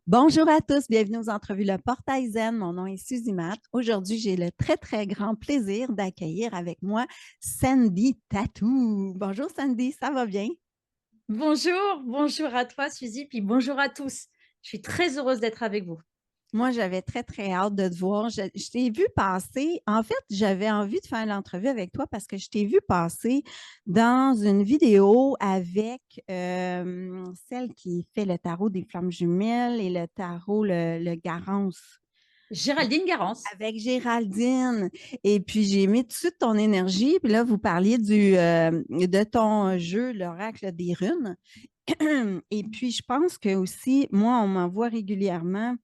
Bonjour à tous, bienvenue aux entrevues Le Portail Zen. Mon nom est Suzy Matt. Aujourd'hui, j'ai le très, très grand plaisir d'accueillir avec moi Sandy Tatou. Bonjour Sandy, ça va bien? Bonjour, bonjour à toi Suzy, puis bonjour à tous. Je suis très heureuse d'être avec vous. Moi, j'avais très, très hâte de te voir. Je t'ai vu passer. En fait, j'avais envie de faire l'entrevue avec toi parce que je t'ai vu passer dans une vidéo avec celle qui fait le tarot des flammes jumelles et le tarot, le Garance. Géraldine Garance. Avec Géraldine. Et puis, j'ai aimé tout de suite ton énergie. Puis là, vous parliez de ton jeu, l'Oracle des runes. Et puis, je pense que aussi, moi, on m'envoie régulièrement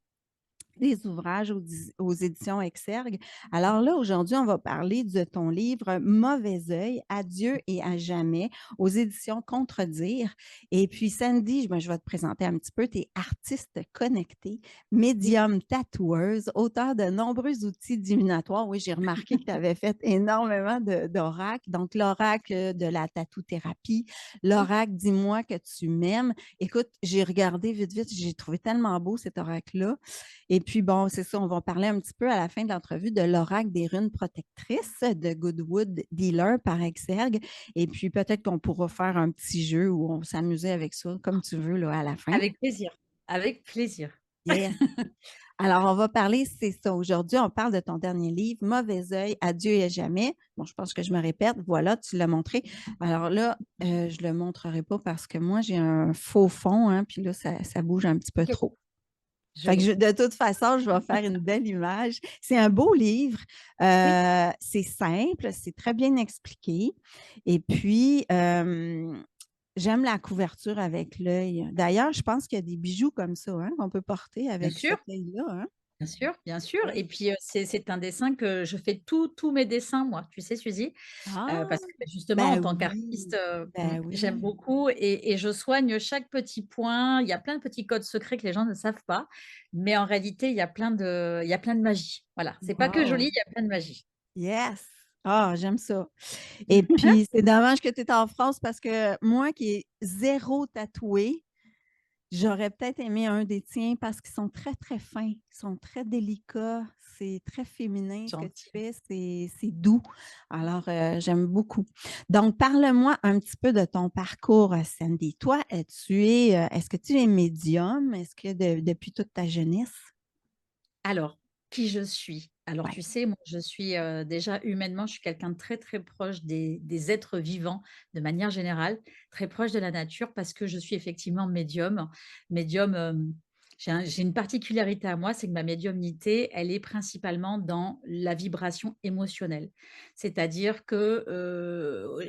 des ouvrages aux éditions Exergue. Alors là, aujourd'hui, on va parler de ton livre Mauvais œil, adieu et à jamais, aux éditions Contredire. Et puis, Sandy, je vais te présenter un petit peu. Tu es artiste connectée, Oui. médium tatoueuse, auteur de nombreux outils divinatoires. Oui, j'ai remarqué que tu avais fait énormément d'oracles. Donc, l'oracle de la tatou-thérapie, Oui. l'oracle Dis-moi que tu m'aimes. Écoute, j'ai regardé vite, vite, j'ai trouvé tellement beau cet oracle-là. Et puis, bon, c'est ça, on va parler un petit peu à la fin de l'entrevue de l'oracle des runes protectrices de Goodwood Dealer par Exergue. Et puis, peut-être qu'on pourra faire un petit jeu où on s'amusait avec ça, comme tu veux, là, à la fin. Avec plaisir, avec plaisir. Yes. Alors, on va parler, c'est ça. Aujourd'hui, on parle de ton dernier livre, Mauvais œil, adieu et à jamais. Bon, je pense que je me répète. Voilà, tu l'as montré. Alors là, je ne le montrerai pas parce que moi, j'ai un faux fond, hein, puis là, ça bouge un petit peu Ok, trop. je Fait que vois. de toute façon, je vais faire une belle image. C'est un beau livre. Oui, C'est simple, c'est très bien expliqué. Et puis, j'aime la couverture avec l'œil. D'ailleurs, je pense qu'il y a des bijoux comme ça hein, qu'on peut porter bien avec sûr, cet œil-là. Hein? bien sûr, bien sûr. Oui. Et puis, c'est un dessin que je fais tous mes dessins, moi, tu sais, Suzy. Ah, Parce que justement, en ben tant oui, qu'artiste, ben j'aime oui. beaucoup et je soigne chaque petit point. Il y a plein de petits codes secrets que les gens ne savent pas, mais en réalité, il y a plein de magie. Voilà, c'est pas que joli, Wow. il y a plein de magie. Yes. Ah, j'aime ça. Et puis, c'est dommage que tu es en France parce que moi qui est zéro tatoué, j'aurais peut-être aimé un des tiens parce qu'ils sont très, très fins. Ils sont très délicats. C'est très féminin. Ce que tu Gentil. fais, c'est doux. Alors, j'aime beaucoup. Donc, parle-moi un petit peu de ton parcours, Sandy. Toi, est-ce que tu es médium? Est-ce que depuis toute ta jeunesse? Alors, qui je suis? Alors, Ouais. tu sais, moi, je suis, déjà humainement, je suis quelqu'un de très, très proche des êtres vivants de manière générale, très proche de la nature parce que je suis effectivement médium. Médium, j'ai une particularité à moi, c'est que ma médiumnité, elle est principalement dans la vibration émotionnelle. C'est-à-dire que,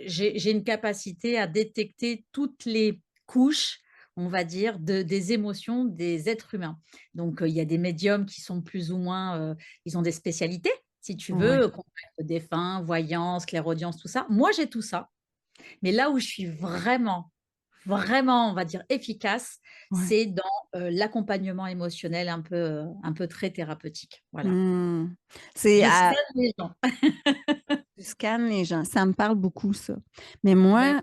j'ai une capacité à détecter toutes les couches, on va dire, des émotions des êtres humains. Donc, il y a des médiums qui sont plus ou moins, ils ont des spécialités, si tu Ouais. veux, contact défunt, voyance, clairaudience, tout ça. Moi, j'ai tout ça, mais là où je suis vraiment, vraiment, on va dire efficace, Ouais. c'est dans, l'accompagnement émotionnel un peu très thérapeutique. Voilà. Hmm. C'est Je à, scanne les gens. Tu scannes les gens. Ça me parle beaucoup, ça. Mais Ben moi,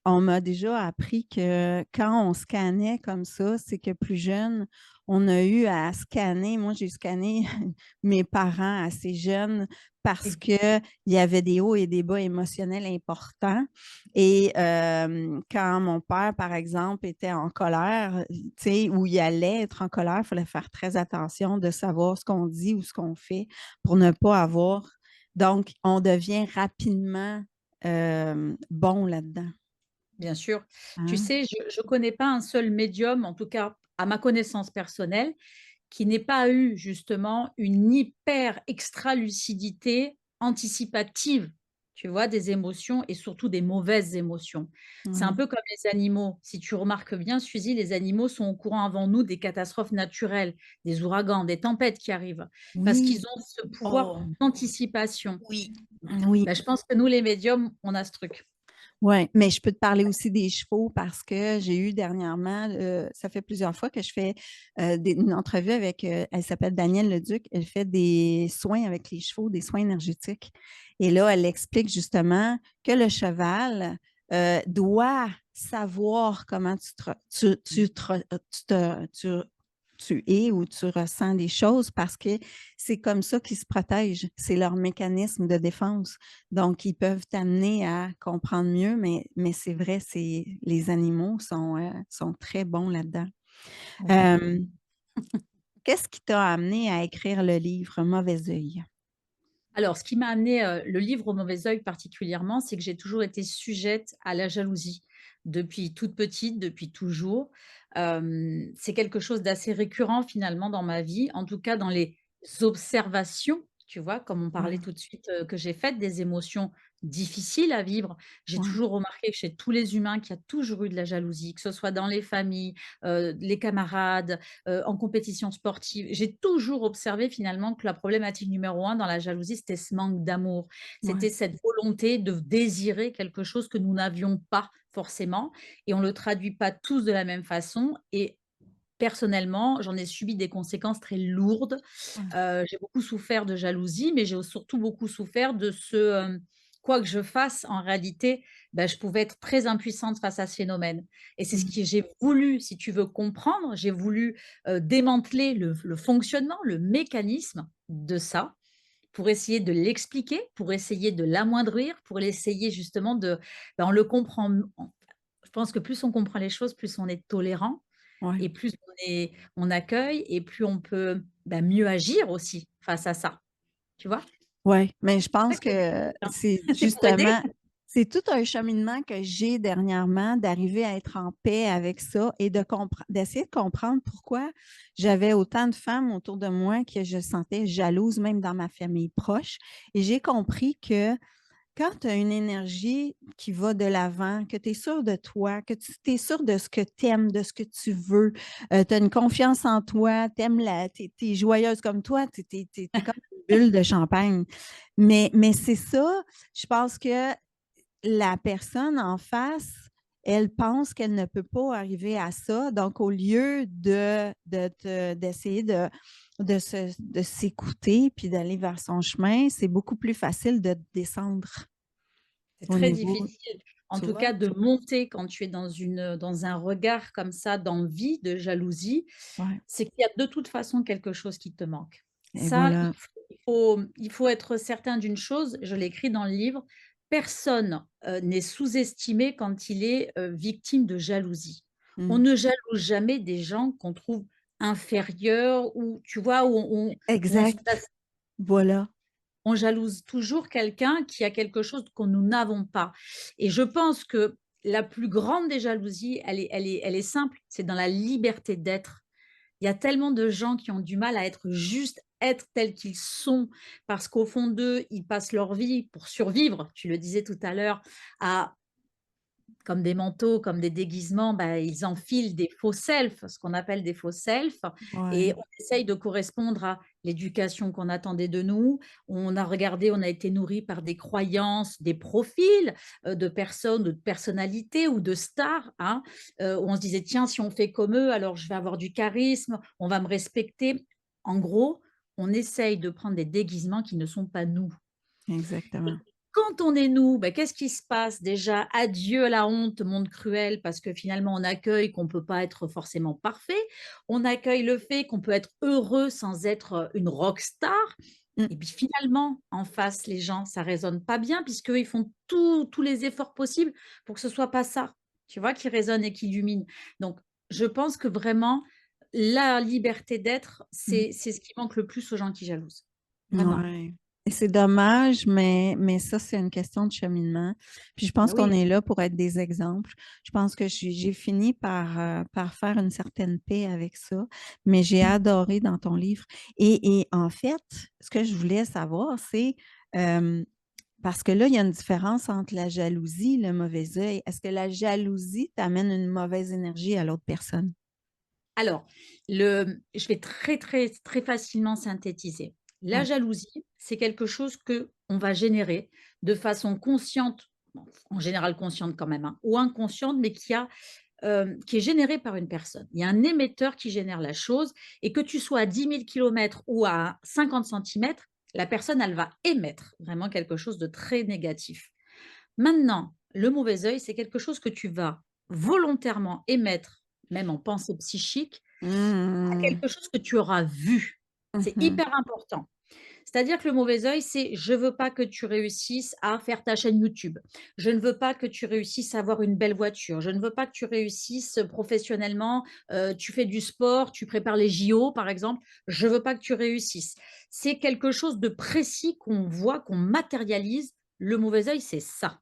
on m'a déjà appris que quand on scannait comme ça, c'est que plus jeune, on a eu à scanner. Moi, j'ai scanné mes parents assez jeunes parce oui, qu'il y avait des hauts et des bas émotionnels importants. Et quand mon père, par exemple, était en colère, tu sais, où il allait être en colère, il fallait faire très attention de savoir ce qu'on dit ou ce qu'on fait pour ne pas avoir donc, on devient rapidement bon là-dedans. bien sûr. Tu Hein? sais, je connais pas un seul médium, en tout cas à ma connaissance personnelle, qui n'ait pas eu justement une hyper extra lucidité anticipative, tu vois? Des émotions et surtout des mauvaises émotions. C'est un Oui. peu comme les animaux. Si tu remarques bien, Suzy, les animaux sont au courant avant nous des catastrophes naturelles, des ouragans, des tempêtes qui arrivent, parce qu'ils Oui. ont ce pouvoir Oh, d'anticipation. oui. Oui. Bah, je pense que nous, les médiums, on a ce truc. Oui, mais je peux te parler aussi des chevaux parce que j'ai eu dernièrement, ça fait plusieurs fois que je fais une entrevue avec, elle s'appelle Danielle Leduc, elle fait des soins avec les chevaux, des soins énergétiques. Et là, elle explique justement que le cheval doit savoir comment tu te tu es ou tu ressens des choses parce que c'est comme ça qu'ils se protègent. C'est leur mécanisme de défense. Donc, ils peuvent t'amener à comprendre mieux, mais c'est vrai, les animaux sont très bons là-dedans. Ouais. Euh, Qu'est-ce qui t'a amené à écrire le livre Mauvais œil? Alors, ce qui m'a amené, le livre au mauvais œil particulièrement, c'est que j'ai toujours été sujette à la jalousie. Depuis toute petite, depuis toujours. C'est quelque chose d'assez récurrent finalement dans ma vie, en tout cas dans les observations, tu vois? Comme on parlait Ouais, tout de suite, que j'ai faites, des émotions difficiles à vivre. J'ai ouais, toujours remarqué que chez tous les humains, qu'il y a toujours eu de la jalousie, que ce soit dans les familles, les camarades, en compétition sportive. J'ai toujours observé finalement que la problématique numéro un dans la jalousie, c'était ce manque d'amour. ouais, C'était cette volonté de désirer quelque chose que nous n'avions pas forcément et on ne le traduit pas tous de la même façon et personnellement, j'en ai subi des conséquences très lourdes. ouais. J'ai beaucoup souffert de jalousie, mais j'ai surtout beaucoup souffert de quoi que je fasse, en réalité, bah, je pouvais être très impuissante face à ce phénomène et c'est ce Mmh. que j'ai voulu, si tu veux comprendre, j'ai voulu, démanteler le fonctionnement, le mécanisme de ça, pour essayer de l'expliquer, pour essayer de l'amoindrir, pour essayer justement de on le comprend je pense que plus on comprend les choses, plus on est tolérant Ouais. et plus on accueille et plus on peut, bah, mieux agir aussi face à ça, tu vois? Ouais, mais je C'est ça pense que j'ai que fait, c'est hein. C'est pour aider. justement c'est tout un cheminement que j'ai dernièrement d'arriver à être en paix avec ça et d'essayer de comprendre pourquoi j'avais autant de femmes autour de moi que je sentais jalouses, même dans ma famille proche. Et j'ai compris que quand tu as une énergie qui va de l'avant, que tu es sûr de toi, que tu es sûr de ce que tu aimes, de ce que tu veux, tu as une confiance en toi, tu es joyeuse comme toi, tu es, comme une bulle de champagne. Mais c'est ça, je pense que la personne en face, elle pense qu'elle ne peut pas arriver à ça. Donc, au lieu d'essayer de s'écouter puis d'aller vers son chemin, c'est beaucoup plus facile de descendre C'est au très niveau, difficile, en tu tout vois? cas, de monter quand tu es dans un regard comme ça d'envie, de jalousie, Ouais. c'est qu'il y a de toute façon quelque chose qui te manque. Et Ça, voilà. il faut être certain d'une chose, je l'écris dans le livre, personne, n'est sous-estimé quand il est, victime de jalousie. On Mmh. ne jalouse jamais des gens qu'on trouve inférieurs ou tu vois? Où on se Exact. place. Voilà. On jalouse toujours quelqu'un qui a quelque chose que nous n'avons pas et je pense que la plus grande des jalousies, elle est simple, c'est dans la liberté d'être. Il y a tellement de gens qui ont du mal à être tels qu'ils sont parce qu'au fond d'eux, ils passent leur vie pour survivre, tu le disais tout à l'heure, à comme des manteaux, comme des déguisements, bah, ils enfilent des faux selfs, ce qu'on appelle des faux selfs et Ouais. on essaye de correspondre à l'éducation qu'on attendait de nous. On a regardé, on a été nourri par des croyances, des profils, de personnes, de personnalités ou de stars, hein, où on se disait: «Tiens, si on fait comme eux, alors je vais avoir du charisme, on va me respecter». En gros, on essaye de prendre des déguisements qui ne sont pas nous. Exactement. Quand on est nous, bah, qu'est-ce qui se passe? Déjà, adieu à la honte, monde cruel, parce que finalement, on accueille qu'on ne peut pas être forcément parfait. On accueille le fait qu'on peut être heureux sans être une rockstar. Mmh. Et puis finalement, en face, les gens, ça résonne pas bien, puisqu'eux, ils font tous les efforts possibles pour que ce soit pas ça, tu vois, qui résonne et qui illumine. Donc, je pense que vraiment, la liberté d'être, Mmh. c'est ce qui manque le plus aux gens qui jalousent. Vraiment. Ouais. Et c'est dommage, mais ça, c'est une question de cheminement. Puis je Bah pense qu'on oui. est là pour être des exemples. Je pense que j'ai fini par faire une certaine paix avec ça, mais j'ai Mmh. adoré dans ton livre. Et en fait, ce que je voulais savoir, c'est parce que là, il y a une différence entre la jalousie et le mauvais œil. Est-ce que la jalousie t'amène une mauvaise énergie à l'autre personne? Alors, je vais très, très, très facilement synthétiser. La Oui, jalousie, c'est quelque chose que on va générer de façon consciente, bon, en général consciente quand même, hein, ou inconsciente, mais qui est générée par une personne. Il y a un émetteur qui génère la chose et que tu sois à 10 000 kilomètres ou à 50 centimètres, la personne, elle va émettre vraiment quelque chose de très négatif. Maintenant, le mauvais œil, c'est quelque chose que tu vas volontairement émettre, même en pensée psychique, Mmh. Quelque chose que tu auras vu. C'est Mhm. hyper important. C'est-à-dire que le mauvais œil, c'est: je veux pas que tu réussisses à faire ta chaîne YouTube. Je ne veux pas que tu réussisses à avoir une belle voiture. Je ne veux pas que tu réussisses professionnellement. Tu fais du sport, tu prépares les JO, par exemple. Je veux pas que tu réussisses. C'est quelque chose de précis qu'on voit, qu'on matérialise. Le mauvais œil, c'est ça.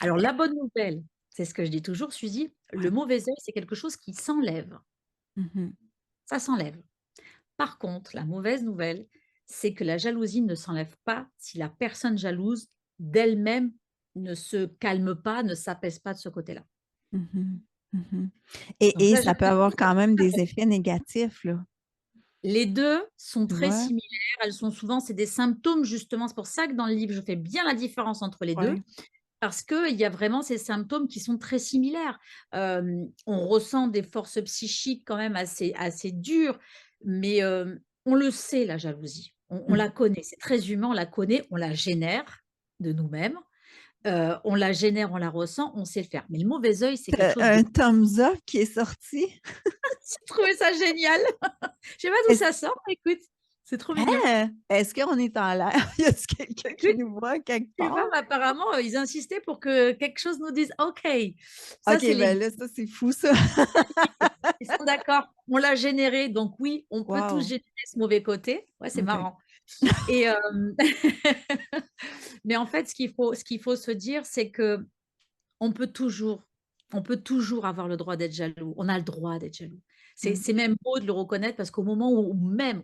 Alors, la bonne nouvelle, c'est ce que je dis toujours, Suzy, le Ouais. mauvais œil, c'est quelque chose qui s'enlève. Mhm. Ça s'enlève. Par contre, la mauvaise nouvelle, c'est que la jalousie ne s'enlève pas si la personne jalouse d'elle-même ne se calme pas, ne s'apaise pas de ce côté-là. Mhm. Mhm. Donc Et la ça peut jalousie, avoir ça quand même des effets négatifs, là. les 2 sont Tu très vois? similaires, elles sont souvent c'est des symptômes justement, c'est pour ça que dans le livre, je fais bien la différence entre les 2 Ouais. parce qu'il y a vraiment ces symptômes qui sont très similaires. On ressent des forces psychiques quand même assez dures, mais on le sait la jalousie. On la Mhm. connaît, c'est très humain, on la connaît, on la génère de nous-mêmes, on la génère, on la ressent, on sait le faire. Mais le mauvais œil, c'est quelque T'as chose de un thumbs up qui est sorti. j'ai trouvé ça génial! Je sais pas d'où Est-ce ça sort, mais écoute, c'est trop mignon. hein? Est-ce qu'on est en l'air? Y a-t-il quelqu'un qui Écoute, nous voit quelque je sais pas, part? mais apparemment, ils insistaient pour que quelque chose nous dise: «OK». Ça, OK, c'est les ben là, ça, c'est fou ça. scientifiques. Ils sont d'accord. On l'a généré, donc oui, on peut tous Wow! générer ce mauvais côté. Ouais, c'est OK. marrant et mais en fait, ce qu'il faut se dire, c'est que on peut toujours on peut toujours avoir le droit d'être jaloux. On a le droit d'être jaloux. C'est Mmh. c'est même beau de le reconnaître parce qu'au moment où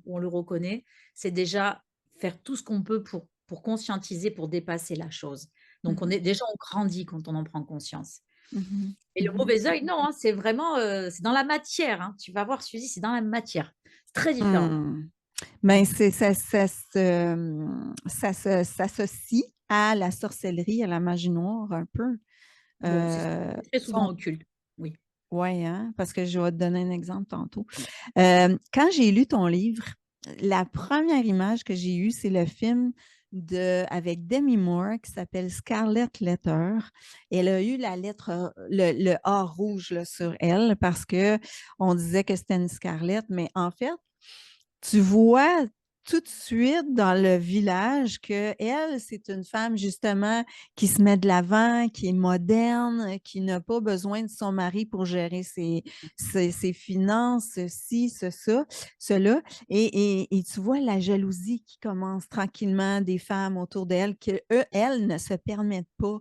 on le reconnaît, c'est déjà faire tout ce qu'on peut pour conscientiser, pour dépasser la chose. Donc Mmh. on grandit quand on en prend conscience. Mhm. Et le Mhm. mauvais œil, non, hein, c'est vraiment, c'est dans la matière, hein. Tu vas voir, Suzy, c'est dans la matière. C'est très différent. Mmh. Ben, c'est ça s'associe à la sorcellerie, à la magie noire un peu. Bon, c'est très souvent Son occulte. Oui. ouais, hein, parce que je vais te donner un exemple tantôt. Quand j'ai lu ton livre, la première image que j'ai eue, c'est le film avec Demi Moore qui s'appelle Scarlet Letter. Elle a eu la lettre, le A rouge là, sur elle parce que on disait que c'était une Scarlett, mais en fait, tu vois tout de suite dans le village que elle, c'est une femme justement qui se met de l'avant, qui est moderne, qui n'a pas besoin de son mari pour gérer ses finances, ceci, ça, cela. Et tu vois la jalousie qui commence tranquillement des femmes autour d'elle, que elles ne se permettent pas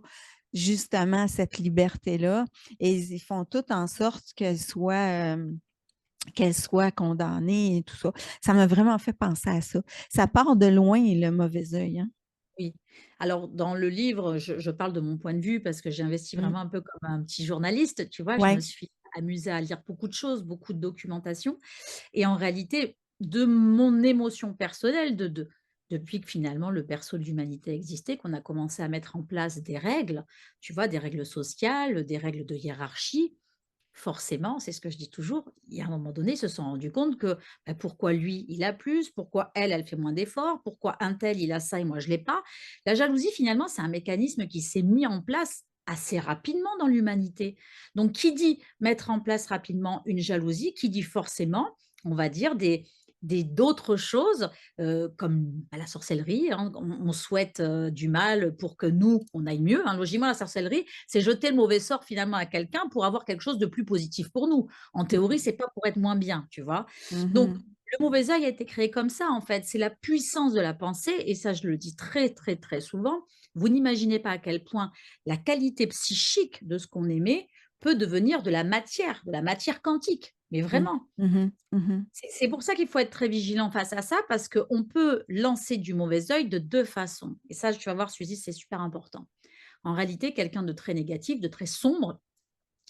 justement cette liberté-là. Et ils font tout en sorte qu'elle soit condamnée et tout ça. Ça m'a vraiment fait penser à ça. Ça part de loin, le mauvais œil, hein? Oui. Alors dans le livre, je parle de mon point de vue parce que j'ai investi Mmh. vraiment un peu comme un petit journaliste, tu vois? Je me Ouais. suis amusée à lire beaucoup de choses, beaucoup de documentation et en réalité, de mon émotion personnelle, depuis que finalement le berceau de l'humanité existait, qu'on a commencé à mettre en place des règles, tu vois? Des règles sociales, des règles de hiérarchie. Forcément, c'est ce que je dis toujours, il y a un moment donné, ils se sont rendus compte que, bah, pourquoi lui, il a plus? Pourquoi elle, elle fait moins d'efforts? Pourquoi un tel, il a ça et moi je l'ai pas? La jalousie, finalement, c'est un mécanisme qui s'est mis en place assez rapidement dans l'humanité. Donc qui dit mettre en place rapidement une jalousie, qui dit forcément, on va dire des d'autres choses, comme, bah, la sorcellerie, hein. On souhaite, du mal pour que nous, on aille mieux, hein. Logiquement, la sorcellerie, c'est jeter le mauvais sort finalement à quelqu'un pour avoir quelque chose de plus positif pour nous. En théorie, c'est pas pour être moins bien, tu vois? Donc Mmh. le mauvais œil a été créé comme ça, en fait. C'est la puissance de la pensée et ça, je le dis très, très, très souvent. Vous n'imaginez pas à quel point la qualité psychique de ce qu'on émet peut devenir de la matière quantique, mais Mmh. vraiment. Mmh. Mmh. C'est pour ça qu'il faut être très vigilant face à ça, parce qu'on peut lancer du mauvais œil de 2 façons et ça, tu vas voir, Suzy, c'est super important. En réalité, quelqu'un de très négatif, de très sombre,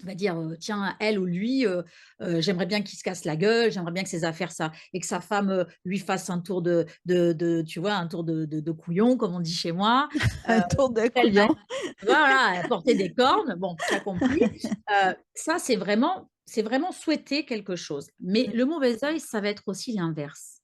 va dire, «Tiens, elle ou lui, j'aimerais bien qu'il se casse la gueule, j'aimerais bien que ses affaires ça et que sa femme, lui fasse un tour de tu vois, un tour de couillon comme on dit chez moi, Un tour de telle ma» couillon. voilà, porter des cornes, bon, tu as compris. Ça, c'est vraiment souhaiter quelque chose. Mais Mmh. le mauvais œil, ça va être aussi l'inverse.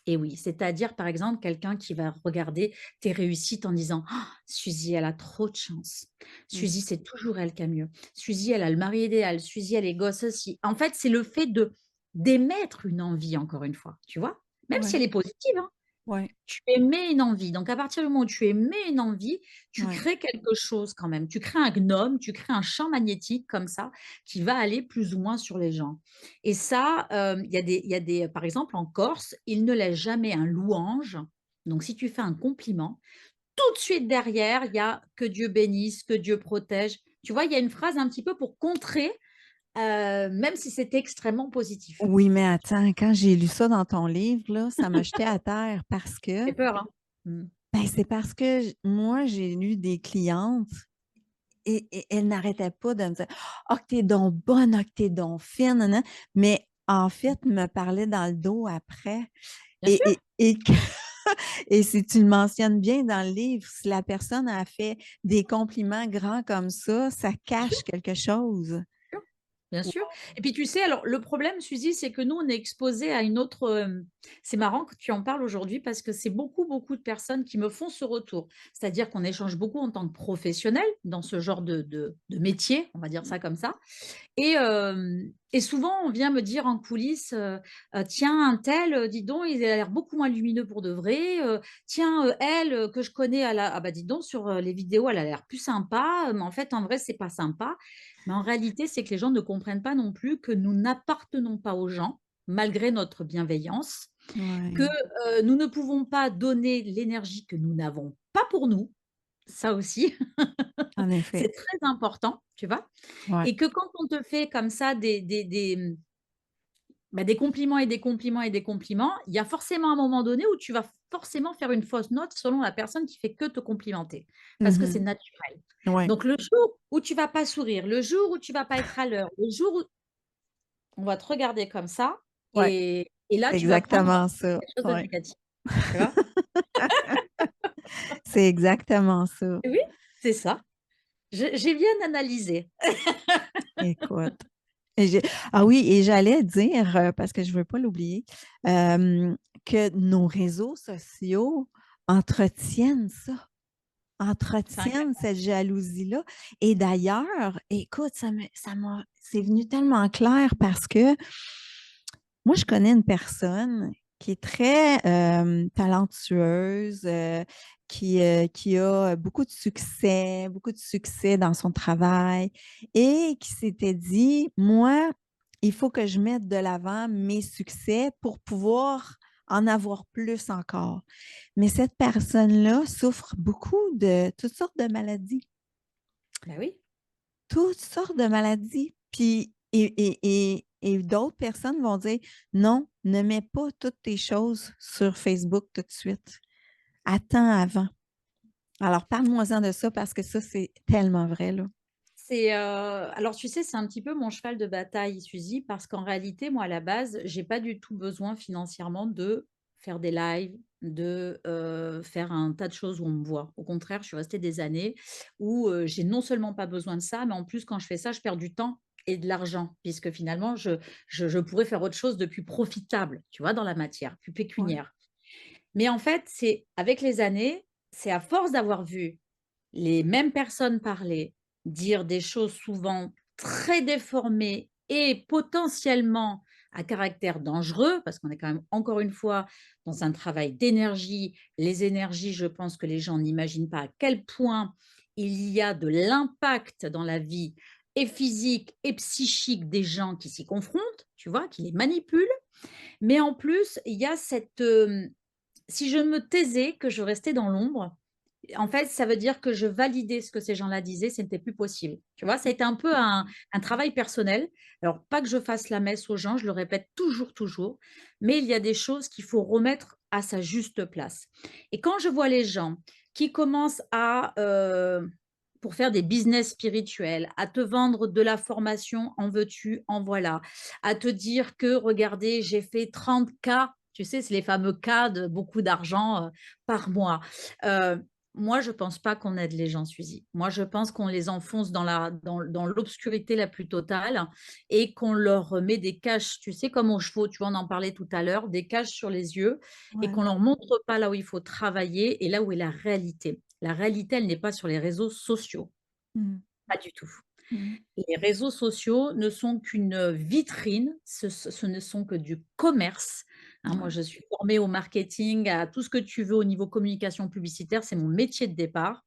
Et oui, c'est-à-dire, par exemple, quelqu'un qui va regarder tes réussites en disant: «Ah, Suzy, elle a trop de chance. Mmh. Suzy, c'est toujours elle qui a mieux. Suzy, elle a le mari idéal. Suzy, elle a les gosses aussi». En fait, c'est le fait de d'émettre une envie, encore une fois, tu vois? Même si Ouais, elle est positive, hein. ouais, Tu émets une envie. Donc à partir du moment où tu émets une envie, tu ouais. crées quelque chose quand même. Tu crées un gnome, tu crées un champ magnétique comme ça qui va aller plus ou moins sur les gens. Et ça, il y a des par exemple en Corse, ils ne laissent jamais un louange. Donc si tu fais un compliment, tout de suite derrière, il y a: «Que Dieu bénisse, que Dieu protège». Tu vois? Il y a une phrase un petit peu pour contrer, même si c'est extrêmement positif. Oui, mais attends, quand j'ai lu ça dans ton livre, là, ça m'a jeté à terre parce que, Ça fait peur, hein? Mmh. ben, c'est parce que moi, j'ai lu des clientes et elles n'arrêtaient pas de me dire: «Ah, que t'es donc bonne, ah, que t'es donc fine, nan, mais en fait, me parlaient dans le dos après Bien sûr. et que et si tu le mentionnes bien dans le livre, si la personne a fait des compliments grands comme ça cache quelque chose. Sûr, bien sûr. Et puis tu sais, alors le problème, Suzy, c'est que nous, on est exposés à une autre, c'est marrant que tu en parles aujourd'hui parce que c'est beaucoup, beaucoup de personnes qui me font ce retour. C'est-à-dire qu'on échange beaucoup en tant que professionnels dans ce genre de métier, on va dire ça comme ça. Et souvent, on vient me dire en coulisses, «Tiens, untel, dis donc, il a l'air beaucoup moins lumineux pour de vrai, tiens, elle, que je connais, ah bah, dis donc sur, les vidéos, elle a l'air plus sympa, mais en fait, en vrai, c'est pas sympa». Mais en réalité, c'est que les gens ne comprennent pas non plus que nous n'appartenons pas aux gens, malgré notre bienveillance, que, Ouais, nous ne pouvons pas donner l'énergie que nous n'avons pas pour nous, ça aussi, en c'est effet. très important, tu vois? Ouais. Et que quand on te fait comme ça des compliments et des compliments et des compliments, il y a forcément un moment donné où tu vas forcément faire une fausse note selon la personne qui fait que te complimenter, parce que c'est Mmh. naturel. Ouais, Donc le jour où tu vas pas sourire, le jour où tu vas pas être à l'heure, le jour où on va te regarder comme ça ouais, et là c'est tu vas prendre exactement ça. quelque chose de Ouais. négatif, tu vois? C'est exactement ça. Oui, c'est ça. J'ai bien analysé. Écoute. Et j'ai ah oui, et j'allais dire, parce que je ne veux pas l'oublier, hem, que nos réseaux sociaux entretiennent ça, C'est incroyable. entretiennent cette jalousie-là. Et d'ailleurs, écoute, c'est venu tellement clair parce que moi, je connais une personne qui est très, talentueuse, qui a beaucoup de succès dans son travail et qui s'était dit: «Moi, il faut que je mette de l'avant mes succès pour pouvoir en avoir plus encore». Mais cette personne-là souffre beaucoup de toutes sortes de maladies. Bah oui, Toutes sortes de maladies. Puis et d'autres personnes vont dire: «Non, ne mets pas toutes tes choses sur Facebook tout de suite. Attends avant». Alors parle-moi-en de ça parce que ça, c'est tellement vrai, là. alors tu sais, c'est un petit peu mon cheval de bataille, Suzy, parce qu'en réalité, moi, à la base, j'ai pas du tout besoin financièrement de faire des lives, de, faire un tas de choses où on me voit. Au contraire, je suis restée des années où, j'ai non seulement pas besoin de ça, mais en plus, quand je fais ça, je perds du temps et de l'argent puisque finalement, je pourrais faire autre chose de plus profitable, tu vois, dans la matière, plus Ouais. pécuniaire. Mais en fait, c'est avec les années, c'est à force d'avoir vu les mêmes personnes parler, dire des choses souvent très déformées et potentiellement à caractère dangereux, parce qu'on est quand même encore une fois dans un travail d'énergie. Les énergies, je pense que les gens n'imaginent pas à quel point il y a de l'impact dans la vie et physique et psychique des gens qui s'y confrontent, tu vois, qui les manipulent. Mais en plus, il y a cette, si je me taisais, que je restais dans l'ombre, en fait, ça veut dire que je validais ce que ces gens-là disaient, ce n'était plus possible. Tu vois? Ça a été un peu un travail personnel. Alors, pas que je fasse la messe aux gens, je le répète toujours, toujours, mais il y a des choses qu'il faut remettre à sa juste place. Et quand je vois les gens qui commencent pour faire des business spirituels, à te vendre de la formation, en veux-tu, en voilà, à te dire que: «Regardez, j'ai fait 30 K», tu sais, c'est les fameux K de beaucoup d'argent, par mois. Heu Moi, je pense pas qu'on aide les gens, Suzy. Moi, je pense qu'on les enfonce dans l'obscurité la plus totale et qu'on leur met des caches, tu sais, comme aux chevaux, tu vois, on en parlait tout à l'heure, des caches sur les yeux et Ouais. qu'on leur montre pas là où il faut travailler et là où est la réalité. La réalité, elle n'est pas sur les réseaux sociaux, Mmh. pas du tout. Mmh. Les réseaux sociaux ne sont qu'une vitrine, ce ne sont que du commerce, hein. Moi, Ouais. je suis formée au marketing, à tout ce que tu veux au niveau communication publicitaire, c'est mon métier de départ.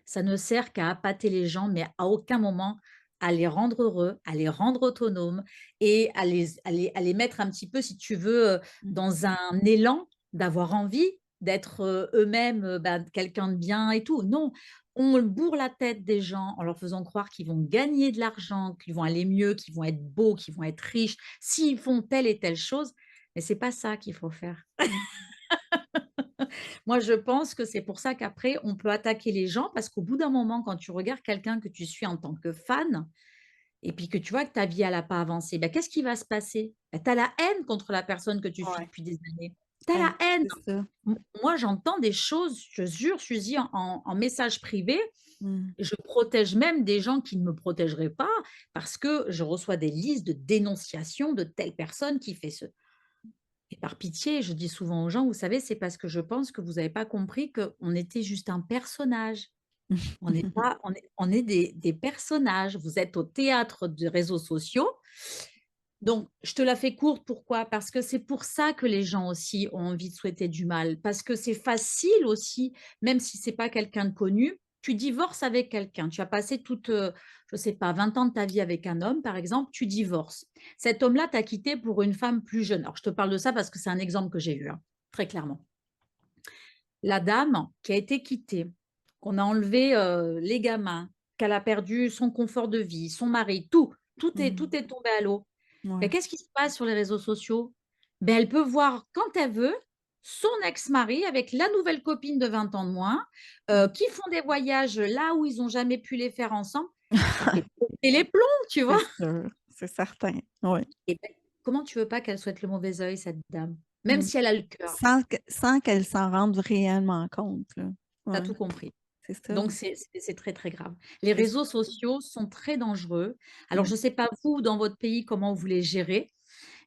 Ça ne sert qu'à appâter les gens, mais à aucun moment à les rendre heureux, à les rendre autonomes et à les mettre un petit peu, si tu veux, Mmh. dans un élan d'avoir envie d'être, eux-mêmes, quelqu'un de bien et tout. Non, on bourre la tête des gens en leur faisant croire qu'ils vont gagner de l'argent, qu'ils vont aller mieux, qu'ils vont être beaux, qu'ils vont être riches, s'ils font telle et telle chose, mais c'est pas ça qu'il faut faire. Mmh. Moi, je pense que c'est pour ça qu'après, on peut attaquer les gens parce qu'au bout d'un moment, quand tu regardes quelqu'un que tu suis en tant que fan et puis que tu vois que ta vie, elle a pas avancé, qu'est-ce qui va se passer? Tu as la haine contre la personne que tu suis Ouais. depuis des années. Tu as la haine. C'est ça. Moi, j'entends des choses, je te jure, Suzy, en message privé. Mmh. Je protège même des gens qui ne me protégeraient pas parce que je reçois des listes de dénonciation de telle personne qui fait ce et par pitié, je dis souvent aux gens: «Vous savez, c'est parce que je pense que vous n'avez pas compris qu'on était juste un personnage. On n'est pas on est des personnages. Vous êtes au théâtre des réseaux sociaux». Donc je te la fais courte, pourquoi? Parce que c'est pour ça que les gens aussi ont envie de souhaiter du mal. Parce que c'est facile aussi, même si c'est pas quelqu'un de connu, tu divorces avec quelqu'un. Tu as passé toute, je sais pas, 20 ans de ta vie avec un homme, par exemple, tu divorces. Cet homme-là t'a quitté pour une femme plus jeune. Alors je te parle de ça parce que c'est un exemple que j'ai eu, hein, très clairement. La dame qui a été quittée, qu'on a enlevé, les gamins, qu'elle a perdu son confort de vie, son mari, tout, tout est Mmh. tout est tombé à l'eau. Ouais. Qu'est-ce qui se passe sur les réseaux sociaux? Elle peut voir quand elle veut son ex-mari avec la nouvelle copine de 20 ans de moins, Mmh. qui font des voyages là où ils ont jamais pu les faire ensemble. Ça fait péter les plombs, tu vois? C'est sûr, c'est certain. Oui. Et comment tu veux pas qu'elle souhaite le mauvais œil, cette dame? Même Mmh. si elle a le cœur, Sans qu'elle s'en rende réellement compte, là. tu as Ouais, tout compris. c'est ça. Donc c'est très, très grave. Les C'est réseaux ça. sociaux sont très dangereux. Alors Mmh. je ne sais pas vous, dans votre pays, comment vous les gérez,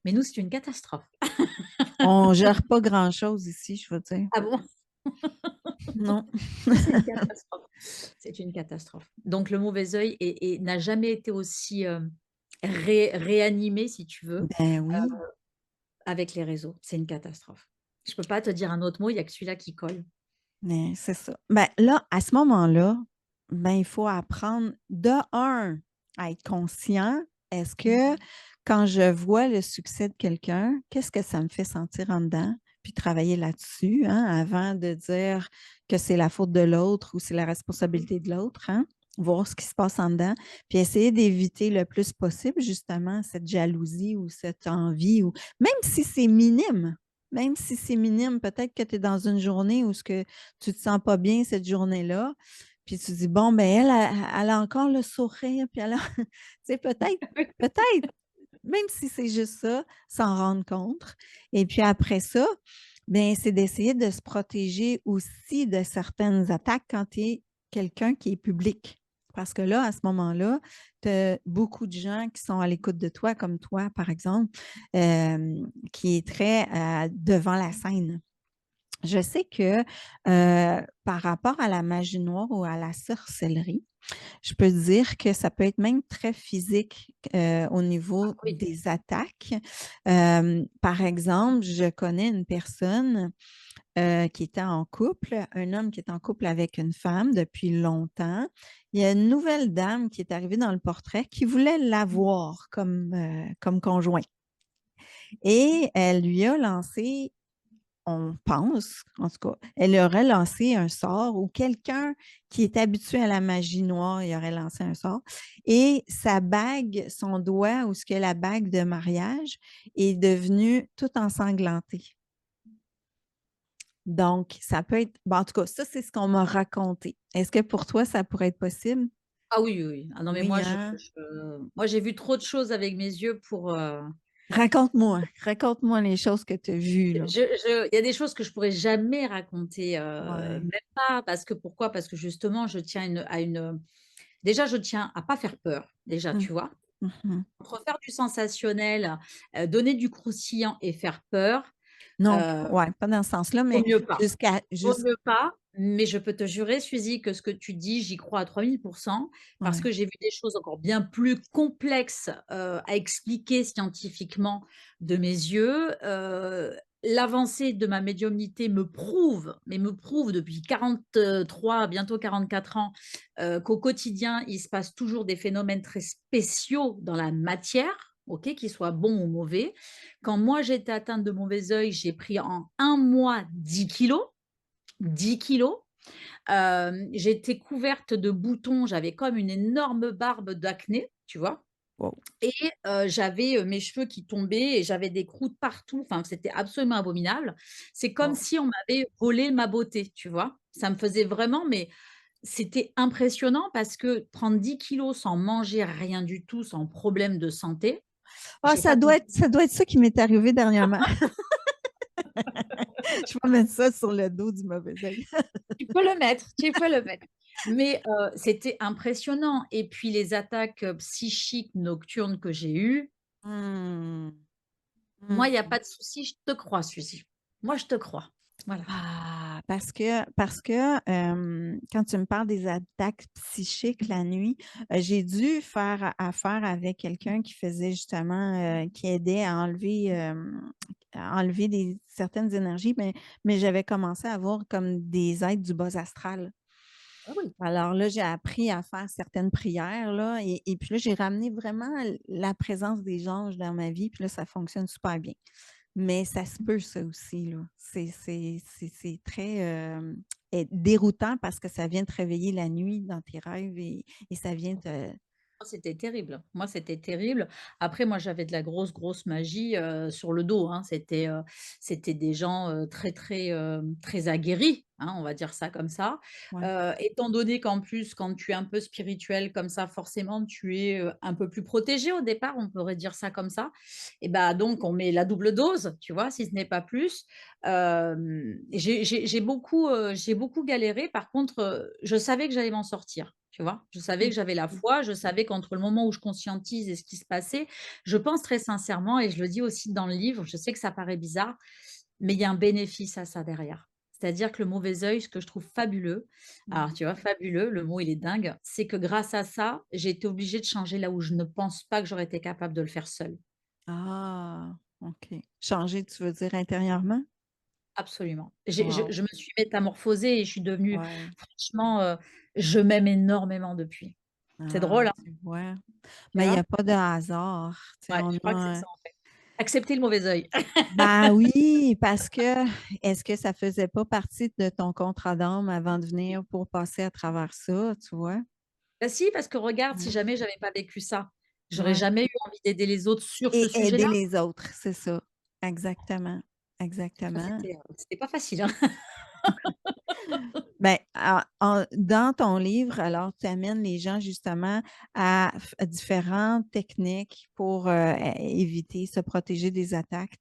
mais nous, c'est une catastrophe. On gère pas grand-chose ici, je veux dire. Ah bon? Non. Nous, c'est une catastrophe. C'est une catastrophe. Donc le mauvais œil n'a jamais été aussi, réanimé, si tu veux, Ben oui, avec les réseaux. C'est une catastrophe. Je peux pas te dire un autre mot, il y a que celui-là qui colle. mais c'est ça. Ben là, à ce moment-là, ben, il faut apprendre de un à être conscient. Est-ce que quand je vois le succès de quelqu'un, qu'est-ce que ça me fait sentir en dedans? Puis travailler là-dessus, hein, avant de dire que c'est la faute de l'autre ou c'est la responsabilité de l'autre, hein? Voir ce qui se passe en dedans, puis essayer d'éviter le plus possible justement cette jalousie ou cette envie ou même si c'est minime, peut-être que tu es dans une journée où ce que tu te sens pas bien cette journée-là, puis tu dis: «Bon, ben elle a encore le sourire, puis elle a» tu sais, peut-être, même si c'est juste ça, s'en rendre compte et puis après ça, ben c'est d'essayer de se protéger aussi de certaines attaques quand tu es quelqu'un qui est public. Parce que là, à ce moment-là, tu as beaucoup de gens qui sont à l'écoute de toi, comme toi, par exemple, qui est très, devant la scène. Je sais que, par rapport à la magie noire ou à la sorcellerie, je peux dire que ça peut être même très physique, au niveau Oui. des attaques. Par exemple, je connais une personne, qui était en couple, un homme qui est en couple avec une femme depuis longtemps. Il y a une nouvelle dame qui est arrivée dans le portrait qui voulait l'avoir comme conjoint et elle lui a lancé on pense, en tout cas, elle aurait lancé un sort ou quelqu'un qui est habitué à la magie noire, il aurait lancé un sort et sa bague, son doigt où ce que la bague de mariage est devenue toute ensanglantée. Donc, ça peut être en tout cas, ça, c'est ce qu'on m'a raconté. Est-ce que pour toi, ça pourrait être possible? Ah oui, oui, oui. Ah non, mais Oui, moi, hein? moi, j'ai vu trop de choses avec mes yeux pour, Raconte-moi les choses que tu as vues, là. il y a des choses que je pourrais jamais raconter, Ouais. même pas parce que pourquoi? Parce que justement, je tiens à une, déjà, je tiens à pas faire peur, déjà, Mmh. tu vois? Mmh. Entre faire du sensationnel, donner du croustillant et faire peur, Non, heu, ouais, pas dans ce sens-là, vaut mais mieux pas. jusqu'à Vaut jus mieux pas. Mais je peux te jurer, Suzy, que ce que tu dis, j'y crois à 3000 parce Ouais. que j'ai vu des choses encore bien plus complexes, à expliquer scientifiquement de mes yeux. L'avancée de ma médiumnité me prouve, mais me prouve depuis 43, bientôt 44 ans, qu'au quotidien, il se passe toujours des phénomènes très spéciaux dans la matière, OK, qu'ils soient bons ou mauvais. Quand moi j'étais atteinte de mauvais œil, j'ai pris en un mois 10 kilos. 10 kilos. J'étais couverte de boutons, j'avais comme une énorme barbe d'acné, tu vois? Wow. Et j'avais, mes cheveux qui tombaient et j'avais des croûtes partout, enfin, c'était absolument abominable. C'est comme Wow. si on m'avait volé ma beauté, tu vois? Ça me faisait vraiment mais c'était impressionnant parce que prendre 10 kilos sans manger rien du tout, sans problème de santé, Ah, j'ai pas compris. ça doit être ça qui m'est arrivé dernièrement. Je vais mettre ça sur le dos du mauvais œil. Tu peux le mettre, tu peux le mettre. Mais c'était impressionnant et puis les attaques, psychiques nocturnes que j'ai eues, Mmh. moi, il y a Mmh. pas de souci, je te crois, Suzy. Moi, je te crois. Voilà. Ah, parce que, quand tu me parles des attaques psychiques la nuit, j'ai dû faire affaire avec quelqu'un qui faisait justement, qui aidait à enlever des certaines énergies, mais j'avais commencé à avoir comme des aides du bas astral. Ah oui. Alors là, j'ai appris à faire certaines prières là et puis là, j'ai ramené vraiment la présence des anges dans ma vie, puis là, ça fonctionne super bien. Mais ça se peut ça aussi là. C'est très, déroutant parce que ça vient te réveiller la nuit dans tes rêves et ça vient te Moi, c'était terrible. Moi, c'était terrible. Après, moi, j'avais de la grosse, grosse magie, sur le dos, hein. C'était des gens, très, très, très aguerris, hein, on va dire ça comme ça. ouais. Étant donné qu'en plus, quand tu es un peu spirituel comme ça, forcément, tu es, un peu plus protégé au départ, on pourrait dire ça comme ça. Et bah, donc on met la double dose, tu vois? Si ce n'est pas plus. J'ai beaucoup galéré. Par contre, je savais que j'allais m'en sortir, tu vois? Je savais Mmh. que j'avais la foi, je savais qu'entre le moment où je conscientise et ce qui se passait, je pense très sincèrement et je le dis aussi dans le livre, je sais que ça paraît bizarre, mais il y a un bénéfice à ça derrière. C'est-à-dire que le mauvais œil, ce que je trouve fabuleux, alors Mmh. tu vois, fabuleux, le mot il est dingue, c'est que grâce à ça, j'ai été obligée de changer là où je ne pense pas que j'aurais été capable de le faire seule. Ah! OK. Changer, tu veux dire intérieurement? Absolument. Wow. Je me suis métamorphosée et je suis devenue Ouais. franchement, je m'aime énormément depuis. C'est Ah, drôle, hein, tu vois? tu Mais il y vois? a pas de hasard. Tu sais, Ouais, on je crois que c'est a ça, en fait. Accepter le mauvais œil. ben oui, parce que est-ce que ça faisait pas partie de ton contrat d'âme avant de venir pour passer à travers ça, tu vois? Bah si, parce que regarde, si Ouais. jamais j'avais pas vécu ça, j'aurais Ouais. jamais eu envie d'aider les autres sur ce Et aider sujet-là. les autres, c'est ça. Exactement, Ça, exactement. c'était pas facile, hein. Ben, dans ton livre, alors tu amènes les gens justement à différentes techniques pour, éviter, se protéger des attaques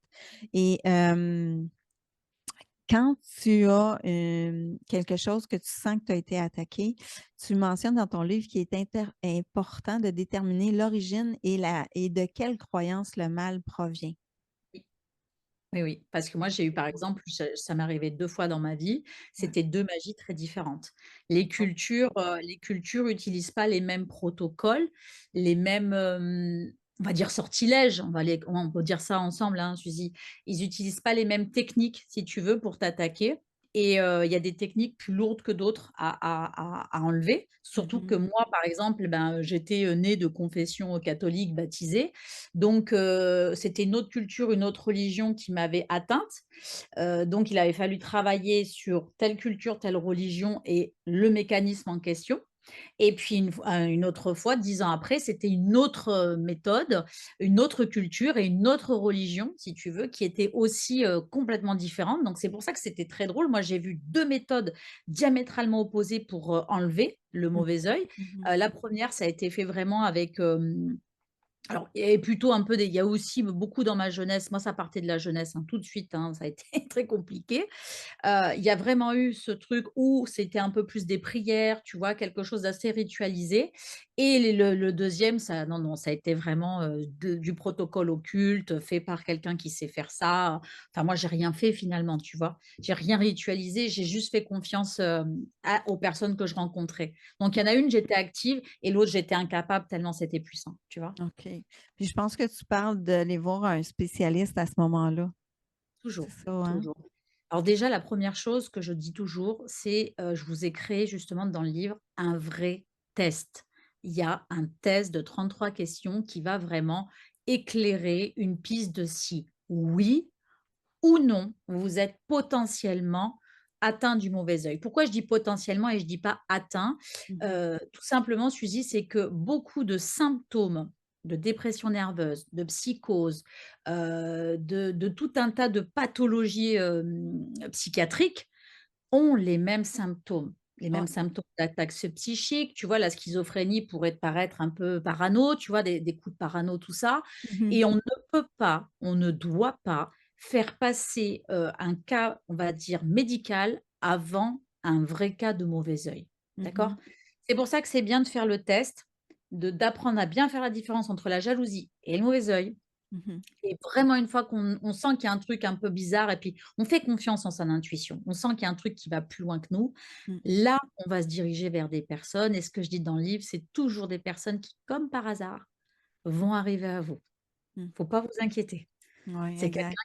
et quand tu as, quelque chose que tu sens que tu as été attaqué, tu mentionnes dans ton livre qu'il est important de déterminer l'origine et de quelle croyance le mal provient. Oui, oui, oui, parce que moi, j'ai eu, par exemple, ça m'est arrivé 2 fois dans ma vie, Ouais. c'était 2 magies très différentes. Oh. Les cultures utilisent pas les mêmes protocoles, les mêmes, on va dire sortilèges, on peut dire ça ensemble, hein, Suzy. Ils utilisent pas les mêmes techniques, si tu veux, pour t'attaquer et il y a des techniques plus lourdes que d'autres à enlever. Surtout que Mmh. moi, par exemple, ben, j'étais, née de confession catholique baptisée, donc c'était une autre culture, une autre religion qui m'avait atteinte. Donc il avait fallu travailler sur telle culture, telle religion et le mécanisme en question. Et puis une autre fois, 10 ans après, c'était une autre, méthode, une autre culture et une autre religion, si tu veux, qui était aussi, complètement différente. Donc c'est pour ça que c'était très drôle. Moi, j'ai vu 2 méthodes diamétralement opposées pour, enlever le Mmh. mauvais œil. Mmh. La première, ça a été fait vraiment avec, Alors, et plutôt un peu des il y a aussi beaucoup dans ma jeunesse, moi ça partait de la jeunesse, hein, tout de suite, hein, ça a été très compliqué. Il y a vraiment eu ce truc où c'était un peu plus des prières, tu vois? Quelque chose d'assez ritualisé et le 2e, ça non, non, ça a été vraiment, du protocole occulte, fait par quelqu'un qui sait faire ça. Enfin moi, j'ai rien fait finalement, tu vois? J'ai rien ritualisé, j'ai juste fait confiance, à aux personnes que je rencontrais. Donc il y en a une, j'étais active et l'autre, j'étais incapable tellement c'était puissant, tu vois? OK. Puis je pense que tu parles d'aller voir un spécialiste à ce moment-là. C'est Toujours, ça, hein? toujours. Alors déjà, la première chose que je dis toujours, c'est, je vous ai créé justement dans le livre un vrai test. Il y a un test de 33 questions qui va vraiment éclairer une piste de si oui ou non, vous êtes potentiellement atteint du mauvais œil. Pourquoi je dis potentiellement et je dis pas atteint? Mmh. Tout simplement, Suzy, c'est que beaucoup de symptômes de dépression nerveuse, de psychose, de tout un tas de pathologies, psychiatriques ont les mêmes symptômes. Les mêmes Ouais. symptômes d'attaque psychique, tu vois? La schizophrénie pourrait te paraître un peu parano, tu vois? Des coups de parano, tout ça Mmh. et on ne peut pas, on ne doit pas faire passer, un cas, on va dire médical, avant un vrai cas de mauvais œil. D'accord? Mmh. C'est pour ça que c'est bien de faire le test, d'apprendre à bien faire la différence entre la jalousie et le mauvais œil. Mmh. Et vraiment une fois qu'on sent qu'il y a un truc un peu bizarre et puis on fait confiance en son intuition, on sent qu'il y a un truc qui va plus loin que nous, Mmh. là, on va se diriger vers des personnes et ce que je dis dans le livre, c'est toujours des personnes qui, comme par hasard, vont arriver à vous. Mmh. Faut pas vous inquiéter. Ouais, C'est exact.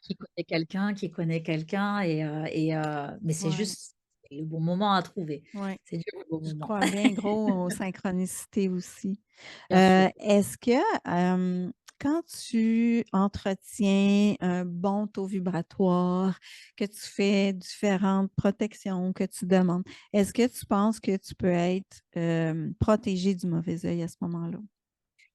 quelqu'un qui connaît quelqu'un mais c'est Ouais, juste le bon moment à trouver. ouais. C'est du bon Je moment. crois bien gros aux synchronicités aussi. Bien sûr. Est-ce que, quand tu entretiens un bon taux vibratoire, que tu fais différentes protections, que tu demandes, est-ce que tu penses que tu peux être, protégé du mauvais œil à ce moment-là?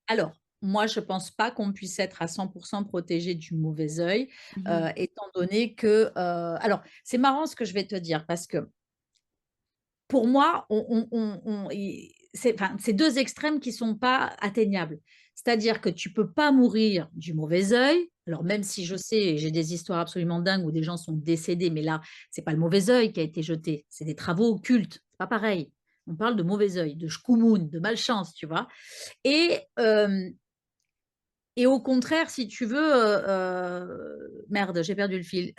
Alors, moi, je pense pas qu'on puisse être à 100 protégé du mauvais œil, Mmh. étant donné que, alors, c'est marrant ce que je vais te dire parce que pour moi, on i c'est enfin, c'est 2 extrêmes qui sont pas atteignables. C'est-à-dire que tu peux pas mourir du mauvais œil. Alors même si je sais et j'ai des histoires absolument dingues où des gens sont décédés, mais là, c'est pas le mauvais œil qui a été jeté, c'est des travaux occultes, c'est pas pareil. On parle de mauvais œil, de schkoumoun, de malchance, tu vois? Et et au contraire, si tu veux, merde, j'ai perdu le fil.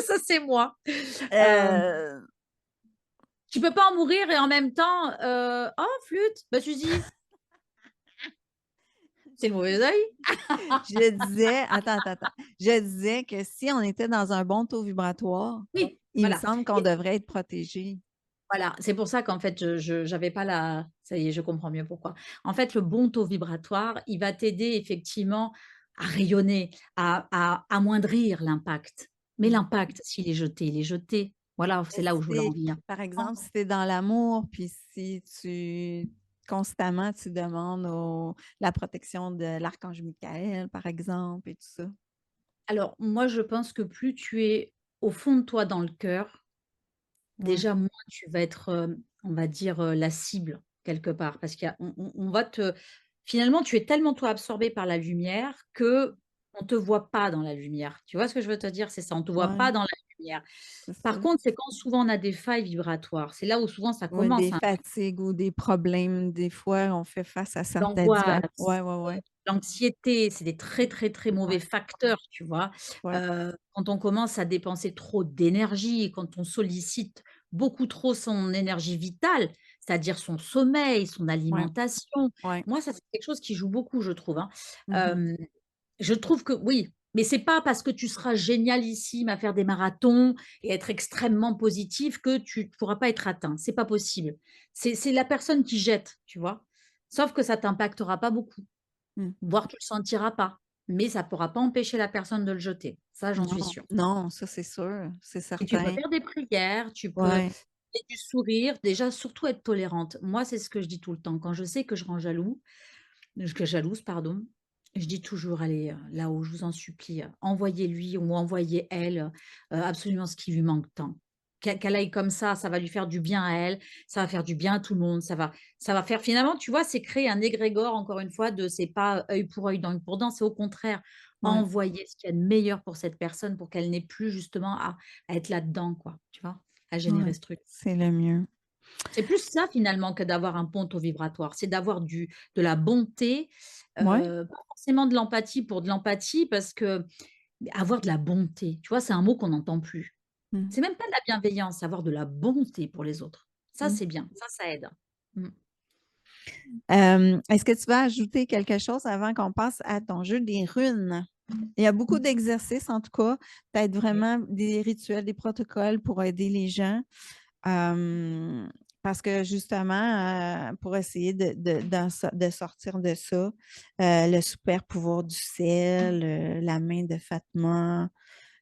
Ça, c'est moi. Hem, Heu, Tu peux pas en mourir et en même temps, «Oh flûte!» Bah, tu dis: «C'est le mauvais œil». je disais je disais que si on était dans un bon taux vibratoire, Oui, il me voilà semble qu'on et devrait être protégé. voilà, c'est pour ça qu'en fait, je j'avais pas la ça y est, je comprends mieux pourquoi. En fait, le bon taux vibratoire, il va t'aider effectivement à rayonner, à amoindrir l'impact. Mais Mmh. l'impact, s'il est jeté, il est jeté. Voilà, Mais c'est là où je voulais en si venir. par exemple, si tu es dans l'amour, puis si tu constamment tu demandes la protection de l'archange Michael, par exemple, et tout ça. Alors, moi, je pense que plus tu es au fond de toi dans le cœur, Ouais, déjà moins tu vas être, on va dire, la cible quelque part. Parce qu'il y a on va te finalement, tu es tellement toi absorbé par la lumière que on te voit pas dans la lumière. Tu vois ce que je veux te dire? C'est ça, on te voit pas ouais, dans la lumière. c'est Par ça. contre, c'est quand souvent on a des failles vibratoires. C'est là où souvent ça Ouais, des commence, hein. fatigues ou des problèmes, des fois, on fait face à certaines L'angoisse, ouais, ouais, ouais, l'anxiété, c'est des très, très, très mauvais ouais, facteurs, tu vois? ouais, Quand on commence à dépenser trop d'énergie, quand on sollicite beaucoup trop son énergie vitale, c'est-à-dire son sommeil, son ouais, alimentation. ouais. Moi, ça, c'est quelque chose qui joue beaucoup, je trouve, hein. Mmh. Hem, je trouve que oui, mais c'est pas parce que tu seras génialissime à faire des marathons et être extrêmement positif que tu ne pourras pas être atteint. C'est pas possible. C'est la personne qui jette, tu vois? Sauf que ça t'impactera pas beaucoup, Mmh. voire tu le sentiras pas, mais ça pourra pas empêcher la personne de le jeter. Ça, j'en suis Non, sûre. non, ça c'est sûr, c'est Et tu peux certain. faire des prières, tu peux Ouais. et du sourire, déjà surtout être tolérante. Moi, c'est ce que je dis tout le temps. Quand je sais que je rends jalouse, pardon, je dis toujours: «Allez, là-haut, je vous en supplie, envoyez-lui ou envoyez elle, absolument ce qui lui manque tant». qu'elle aille comme ça va lui faire du bien à elle, ça va faire du bien à tout le monde, ça va faire finalement, tu vois, c'est créer un égrégore, encore une fois, c'est pas œil pour œil, dent pour dent, c'est au contraire Ouais, envoyer ce qu'il y a de meilleur pour cette personne pour qu'elle n'ait plus justement à être là-dedans, quoi, tu vois? À ouais, générer ce truc. c'est le mieux. C'est plus ça finalement que d'avoir un bon taux vibratoire, c'est d'avoir de la bonté, Ouais. pas forcément de l'empathie pour de l'empathie parce que avoir de la bonté, tu vois? C'est un mot qu'on n'entend plus. Mmh. C'est même pas de la bienveillance, c'est avoir de la bonté pour les autres. Ça, Mmh. c'est bien, ça aide. Mmh. Est-ce que tu vas ajouter quelque chose avant qu'on passe à ton jeu des runes? Il y a beaucoup d'exercices, en tout cas, peut-être Oui. vraiment des rituels, des protocoles pour aider les gens. Hem, Parce que justement, pour essayer de sortir de ça, le super pouvoir du sel, la main de Fatma,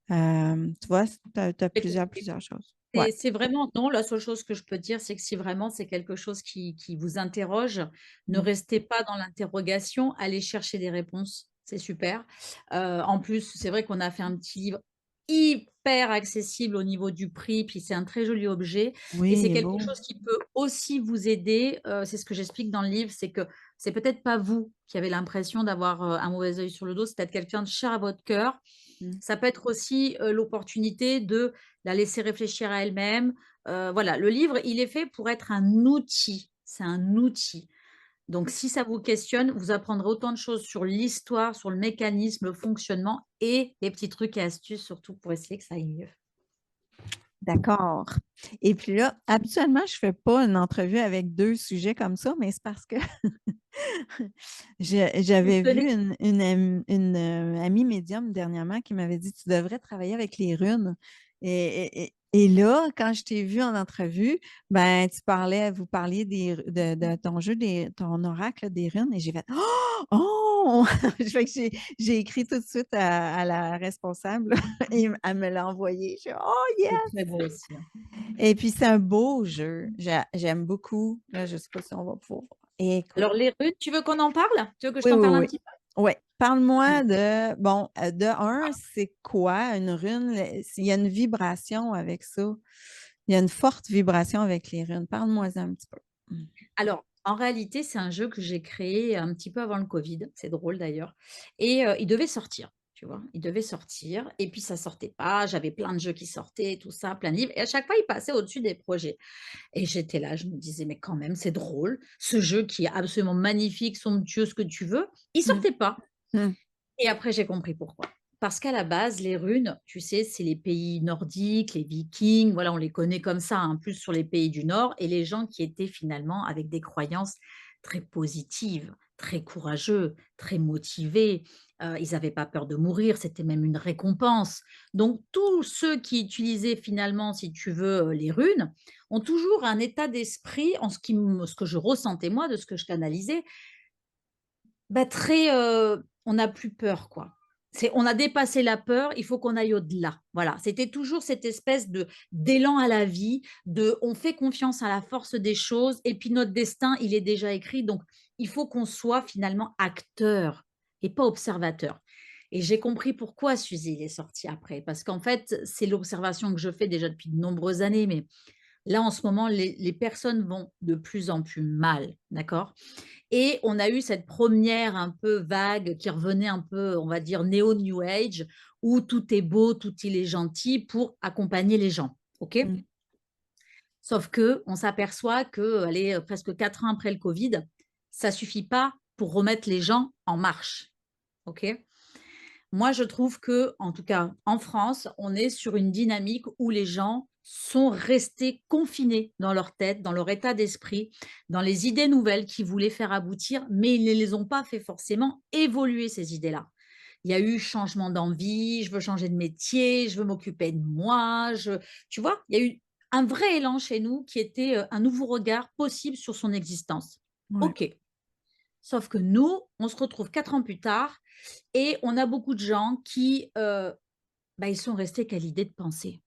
tu vois? Tu as Écoutez, plusieurs choses. Ouais. c'est vraiment non, la seule chose que je peux dire, c'est que si vraiment c'est quelque chose qui vous interroge, ne Mmh. restez pas dans l'interrogation, allez chercher des réponses, c'est super. En plus, c'est vrai qu'on a fait un petit livre hyper accessible au niveau du prix, puis c'est un très joli objet et Oui, il c'est est quelque beau. chose qui peut aussi vous aider, c'est ce que j'explique dans le livre, c'est que c'est peut-être pas vous qui avez l'impression d'avoir, un mauvais œil sur le dos, c'est peut-être quelqu'un de cher à votre cœur. Mmh. Ça peut être aussi, l'opportunité de la laisser réfléchir à elle-même. Voilà, le livre, il est fait pour être un outil. C'est un outil. Donc si ça vous questionne, vous apprendrez autant de choses sur l'histoire, sur le mécanisme, le fonctionnement et les petits trucs et astuces surtout pour essayer que ça aille mieux. D'accord. Et puis là, habituellement, je fais pas une entrevue avec 2 sujets comme ça, mais c'est parce que Vous j'avais tenez vu une amie médium dernièrement qui m'avait dit: «Tu devrais travailler avec les runes» et là, quand je t'ai vu en entrevue, ben, vous parliez de ton jeu ton oracle des runes et j'ai fait: «Oh!» Fait que j'ai écrit tout de suite à la responsable et elle me l'a envoyé. Je fais: «Oh yeah!» c'est très beau aussi, hein. Et puis c'est un beau jeu. J'aime beaucoup. Là, je sais pas si on va pouvoir écoute. Alors les runes, tu veux qu'on en parle? Tu veux que je Oui, t'en oui, parle un oui. petit peu? Ouais. Parle-moi Allez. de un, c'est quoi une rune? S'il y a une vibration avec ça? Il y a une forte vibration avec les runes. Parle-moi-en un petit peu. Mmh. Alors, en réalité, c'est un jeu que j'ai créé un petit peu avant le covid, c'est drôle d'ailleurs et il devait sortir, tu vois? Il devait sortir et puis ça sortait pas, j'avais plein de jeux qui sortaient, tout ça, plein de livres et à chaque fois, il passait au-dessus des projets et j'étais là, je me disais: «Mais quand même, c'est drôle, ce jeu qui est absolument magnifique, somptueux, ce que tu veux, il Mmh. sortait pas». Mmh. Et après, j'ai compris pourquoi. Parce qu'à la base, les runes, tu sais, c'est les pays nordiques, les Vikings, voilà, on les connaît comme ça, hein, plus sur les pays du Nord, et les gens qui étaient finalement avec des croyances très positives, très courageux, très motivés. Ils n'avaient pas peur de mourir, c'était même une récompense. Donc, tous ceux qui utilisaient finalement, si tu veux, les runes, ont toujours un état d'esprit, ce que je ressentais moi, de ce que je canalisais, bah, très, on n'a plus peur, quoi. On a dépassé la peur, il faut qu'on aille au-delà. Voilà, c'était toujours cette espèce d'élan à la vie, on fait confiance à la force des choses et puis notre destin, il est déjà écrit, donc il faut qu'on soit finalement acteur et pas observateur. Et j'ai compris pourquoi Suzy il est sorti après, parce qu'en fait, c'est l'observation que je fais déjà depuis de nombreuses années, mais là, en ce moment, les personnes vont de plus en plus mal, d'accord? Et on a eu cette première un peu vague qui revenait un peu, on va dire, néo-new age, où tout est beau, tout il est gentil pour accompagner les gens, OK? Mmh. Sauf que on s'aperçoit que, allez, presque 4 ans après le covid, ça suffit pas pour remettre les gens en marche, OK? Moi, je trouve que, en tout cas en France, on est sur une dynamique où les gens sont restés confinés dans leur tête, dans leur état d'esprit, dans les idées nouvelles qu'ils voulaient faire aboutir, mais ils ne les ont pas fait forcément évoluer ces idées-là. Il y a eu changement d'envie, je veux changer de métier, je veux m'occuper de moi, tu vois? Il y a eu un vrai élan chez nous qui était, un nouveau regard possible sur son existence. Ouais. OK. Sauf que nous, on se retrouve 4 ans plus tard et on a beaucoup de gens qui, bah, ils sont restés qu'à l'idée de penser.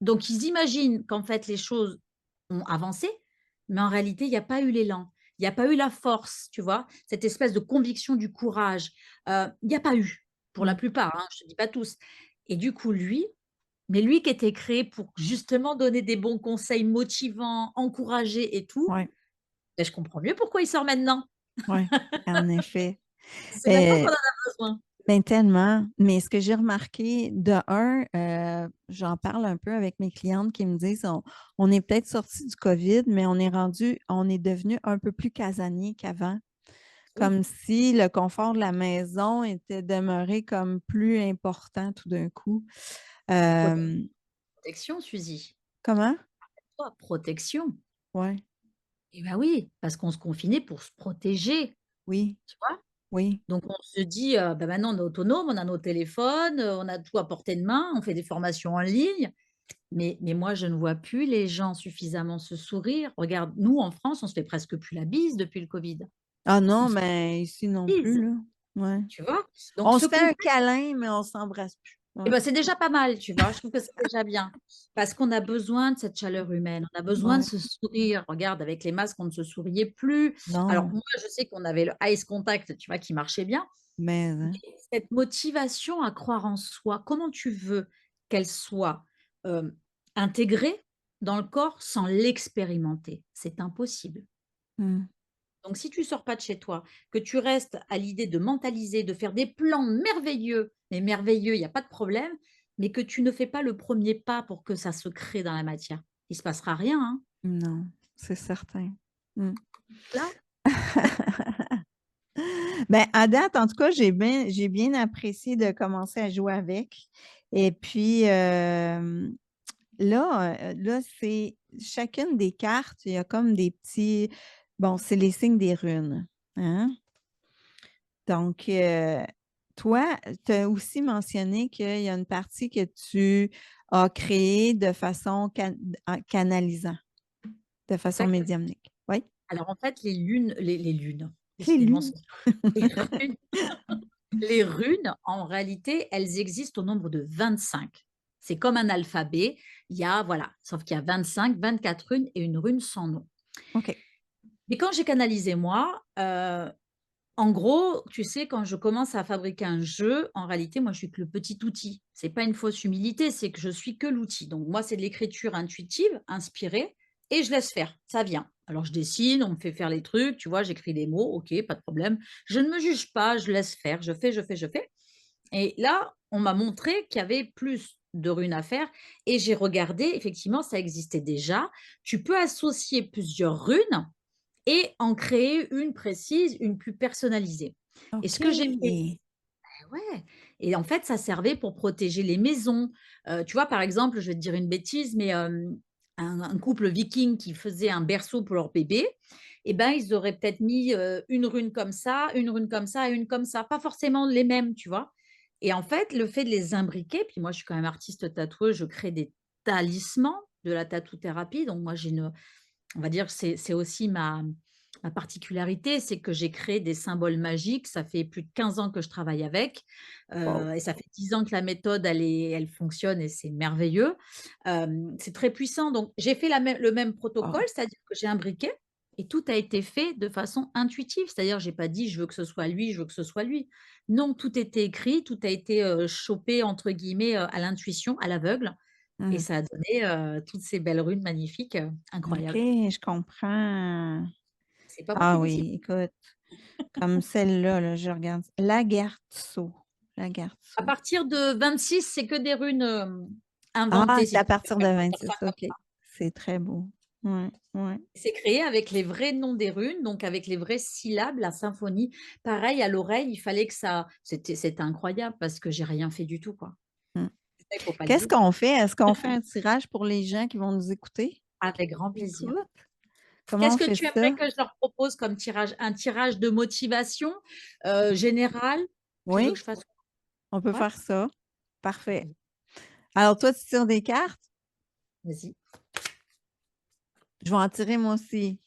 Donc ils imaginent qu'en fait les choses ont avancé, mais en réalité, il y a pas eu l'élan, il y a pas eu la force, tu vois? Cette espèce de conviction, du courage, il y a pas eu, pour la Mmh. plupart, hein, je te dis pas tous et du coup lui, Mais lui qui était créé pour justement donner des bons conseils motivants, encourager et tout, Ouais, beh, je comprends mieux pourquoi il sort maintenant. ouais, en effet. C'est maintenant qu'on Euh, en a besoin. ben tellement. Mais ce que j'ai remarqué, de un, j'en parle un peu avec mes clientes qui me disent, on est peut-être sorti du COVID, mais on est devenu un peu plus casanier qu'avant. Oui, Comme si le confort de la maison était demeuré comme plus important tout d'un coup. prote Euh, protection, Suzy. Comment? Toi, protection. Ouais, Eh ben oui, parce qu'on se confinait pour se protéger, oui, tu vois? oui. Donc on se dit, bah, maintenant on est autonome, on a nos téléphones, on a tout à portée de main, on fait des formations en ligne. Mais moi, je ne vois plus les gens suffisamment se sourire. Regarde, nous, en France, on se fait presque plus la bise depuis le covid. Ah On non, se fait mais ici non la plus, bise, là. Ouais. tu vois? Donc On ce se fait un contact, câlin, mais on s'embrasse plus. eh Ouais, ben, c'est déjà pas mal, tu vois? Je trouve que c'est déjà bien parce qu'on a besoin de cette chaleur humaine, on a besoin de ouais. se sourire. Regarde, avec les masques, on ne se souriait plus. Alors Non, moi, je sais qu'on avait le Ice Contact, tu vois, qui marchait bien. mais hein. Mais cette motivation à croire en soi, comment tu veux qu'elle soit, hem, intégrée dans le corps sans l'expérimenter? C'est impossible. Hmm. Donc si tu sors pas de chez toi, que tu restes à l'idée de mentaliser, de faire des plans merveilleux, mais merveilleux, il y a pas de problème, mais que tu ne fais pas le premier pas pour que ça se crée dans la matière, il se passera rien, hein. Non, c'est certain. Hmm. Là, Ben, à date, en tout cas, j'ai bien apprécié de commencer à jouer avec. Et puis, là, c'est chacune des cartes, il y a comme des petits, bon, c'est les signes des runes. Hein? Donc, toi, tu as aussi mentionné qu'il y a une partie que tu as créée de façon en canalisant, de façon exactement. médiumnique. Oui? Alors en fait, les lunes, Les décidément, lunes. les runes. Les runes, en réalité, elles existent au nombre de 25. C'est comme un alphabet, il y a voilà, sauf qu'il y a 25, 24 runes et une rune sans nom. OK. Mais quand j'ai canalisé moi, en gros, tu sais, quand je commence à fabriquer un jeu, en réalité, moi, je suis que le petit outil. C'est pas une fausse humilité, c'est que je suis que l'outil. Donc moi, c'est de l'écriture intuitive, inspirée et je laisse faire, ça vient. Alors je dessine, on me fait faire les trucs, tu vois, j'écris les mots, OK, pas de problème. Je ne me juge pas, je laisse faire, je fais. Et là, on m'a montré qu'il y avait plus de runes à faire et j'ai regardé, effectivement, ça existait déjà. Tu peux associer plusieurs runes et en créer une précise, une plus personnalisée. Et ce que j'ai fait, OK. ouais, et en fait, ça servait pour protéger les maisons. Tu vois, par exemple, je vais te dire une bêtise, mais un couple viking qui faisait un berceau pour leur bébé, et ben, ils auraient peut-être mis, une rune comme ça, une rune comme ça et une comme ça, pas forcément les mêmes, tu vois? Et en fait, le fait de les imbriquer, puis moi, je suis quand même artiste tatoueuse, je crée des talismans, de la tatou-thérapie, donc moi, j'ai une on va dire que c'est aussi ma particularité, c'est que j'ai créé des symboles magiques. Ça fait plus de 15 ans que je travaille avec, Wow. et ça fait 10 ans que la méthode elle fonctionne et c'est merveilleux. C'est très puissant donc j'ai fait la mê le même protocole, Wow. c'est-à-dire que j'ai imbriqué et tout a été fait de façon intuitive. C'est-à-dire j'ai pas dit: «Je veux que ce soit lui, je veux que ce soit lui». Non, tout était écrit, tout a été, «chopé» entre guillemets, à l'intuition, à l'aveugle et Hmm. ça a donné, toutes ces belles runes magnifiques, OK, incroyables. je comprends. C'est pas Ah beaucoup possible. oui, écoute, comme celle-là, là, je regarde. Lagertso. À Lagertso. partir de 26, c'est que des runes, Ah, inventées, c'est si à tu partir de préfères dire 26. ça comme OK. ça. C'est très beau. Ouais, ouais. C'est créé avec les vrais noms des runes, donc avec les vraies syllabes, la symphonie. Pareil, à l'oreille, il fallait que ça c'était incroyable parce que j'ai rien fait du tout, quoi. Hmm. Ça, il faut pas le Qu'est-ce dire. qu'on fait? Est-ce qu'on fait un tirage pour les gens qui vont nous écouter? Avec grand plaisir. Écoute, comment Qu'est-ce on que fait tu aimerais ça? que je leur propose comme tirage? Un tirage de motivation, général? Tu veux que Oui, je fasse on peut ouais? faire ça. Parfait. Alors, toi, tu tires des cartes? Vas-y. Je vais en tirer moi aussi.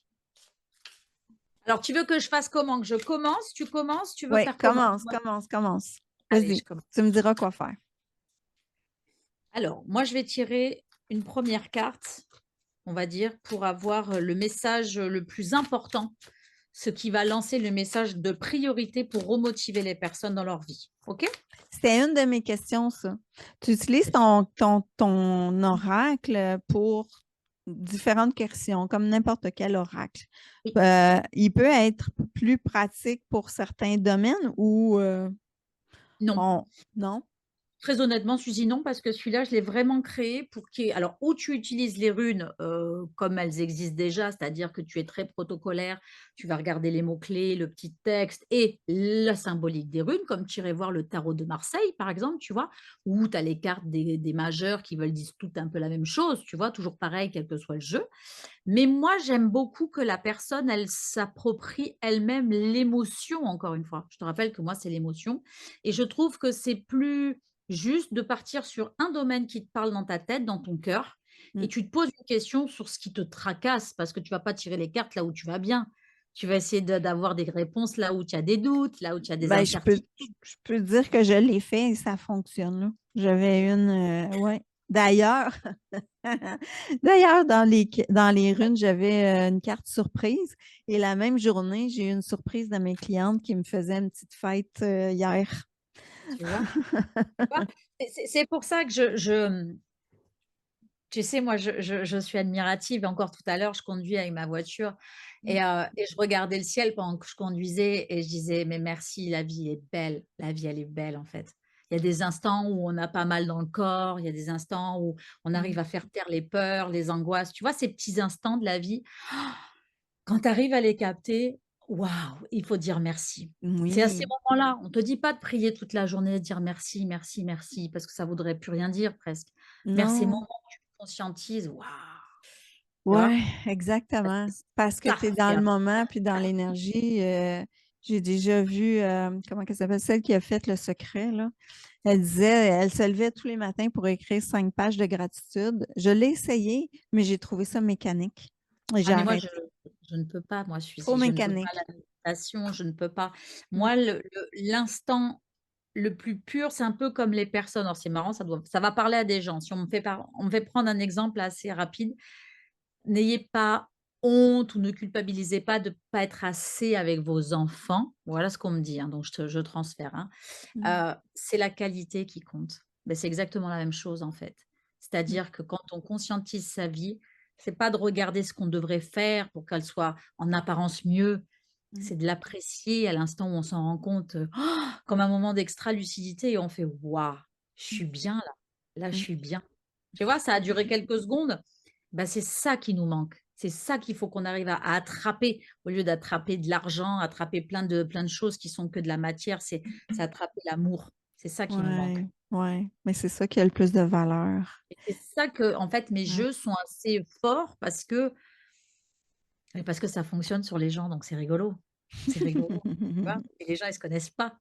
Alors, tu veux que je fasse comment? Que je commence? Tu commences? Tu veux Oui, faire comment? commence, Dis-moi. commence, commence. Allez, je Vas-y, commence. tu me diras quoi faire. Alors, moi, je vais tirer une première carte, on va dire, pour avoir le message le plus important ce qui va lancer le message de priorité pour remotiver les personnes dans leur vie. OK? C'était une de mes questions, ça. Tu utilises ton oracle pour différentes questions, comme n'importe quel oracle. Oui. Il peut être plus pratique pour certains domaines ou Non. non? Très honnêtement, Suzy, non, parce que celui-là, je l'ai vraiment créé pour qu'il y ait alors, où tu utilises les runes, comme elles existent déjà, c'est-à-dire que tu es très protocolaire, tu vas regarder les mots-clés, le petit texte et la symbolique des runes, comme tu irais voir le tarot de Marseille, par exemple, tu vois? Où tu as les cartes des majeurs qui veulent dire toutes un peu la même chose, tu vois? Toujours pareil, quel que soit le jeu. Mais moi, j'aime beaucoup que la personne, elle s'approprie elle-même l'émotion, encore une fois. Je te rappelle que moi, c'est l'émotion et je trouve que c'est plus juste de partir sur un domaine qui te parle dans ta tête, dans ton cœur et Mm. tu te poses une question sur ce qui te tracasse parce que tu vas pas tirer les cartes là où tu vas bien. Tu vas essayer d'avoir des réponses là où tu as des doutes, là où tu as des Ben, incertitudes. je peux dire que je l'ai fait et ça fonctionne, là. J'avais une, ouais. D'ailleurs, d'ailleurs, dans les runes, j'avais une carte surprise et la même journée, j'ai eu une surprise de mes clientes qui me faisaient une petite fête hier. Tu vois? Tu vois? C'est pour ça que tu sais, moi, je suis admirative. Encore tout à l'heure, je conduis avec ma voiture et je regardais le ciel pendant que je conduisais et je disais: «Mais merci, la vie est belle. La vie, elle est belle, en fait». Il y a des instants où on a pas mal dans le corps, il y a des instants où on arrive Mm. à faire taire les peurs, les angoisses. Tu vois, ces petits instants de la vie, quand tu arrives à les capter, waouh, il faut dire merci. C'est à ces Oui, moments-là, on ne te dit pas de prier toute la journée, de dire merci, merci, merci, parce que ça voudrait plus rien dire presque. Mais à ces moments non, où tu conscientises, waouh, tu vois? ouais, exactement. Parce que tu es Paf, dans et le après moment puis dans l'énergie. J'ai déjà vu, comment elle s'appelle, celle qui a fait Le Secret, là. Elle disait, elle se levait tous les matins pour écrire 5 pages de gratitude. Je l'ai essayé, mais j'ai trouvé ça mécanique. Et ah j'ai mais moi arrêté. je ne peux pas, moi Trop Suzy, je ne peux pas mécanique. la méditation, je ne peux pas. Mm. Moi l'instant le plus pur, c'est un peu comme les personnes alors c'est marrant, ça va parler à des gens. Si on me fait prendre un exemple assez rapide. N'ayez pas honte ou ne culpabilisez pas de ne pas être assez avec vos enfants. Voilà ce qu'on me dit, hein, donc je transfère, hein. Mm. C'est la qualité qui compte. Ben c'est exactement la même chose, en fait. Mm. C'est-à-dire que quand on conscientise sa vie, c'est pas de regarder ce qu'on devrait faire pour qu'elle soit en apparence mieux, Mm. c'est de l'apprécier à l'instant où on s'en rend compte, comme un moment d'extra-lucidité et on fait: «Waouh, je suis bien là, là je Mm. suis bien». Tu vois? Ça a duré quelques secondes, bah, c'est ça qui nous manque. C'est ça qu'il faut qu'on arrive à attraper au lieu d'attraper de l'argent, attraper plein de choses qui sont que de la matière, c'est attraper l'amour. C'est ça qui nous manque Ouais, ouais. Mais c'est ça qui a le plus de valeur. et c'est ça que en fait, mes Ouais. jeux sont assez forts parce que ça fonctionne sur les gens, donc c'est rigolo. C'est rigolo, tu vois? Et les gens, ils se connaissent pas.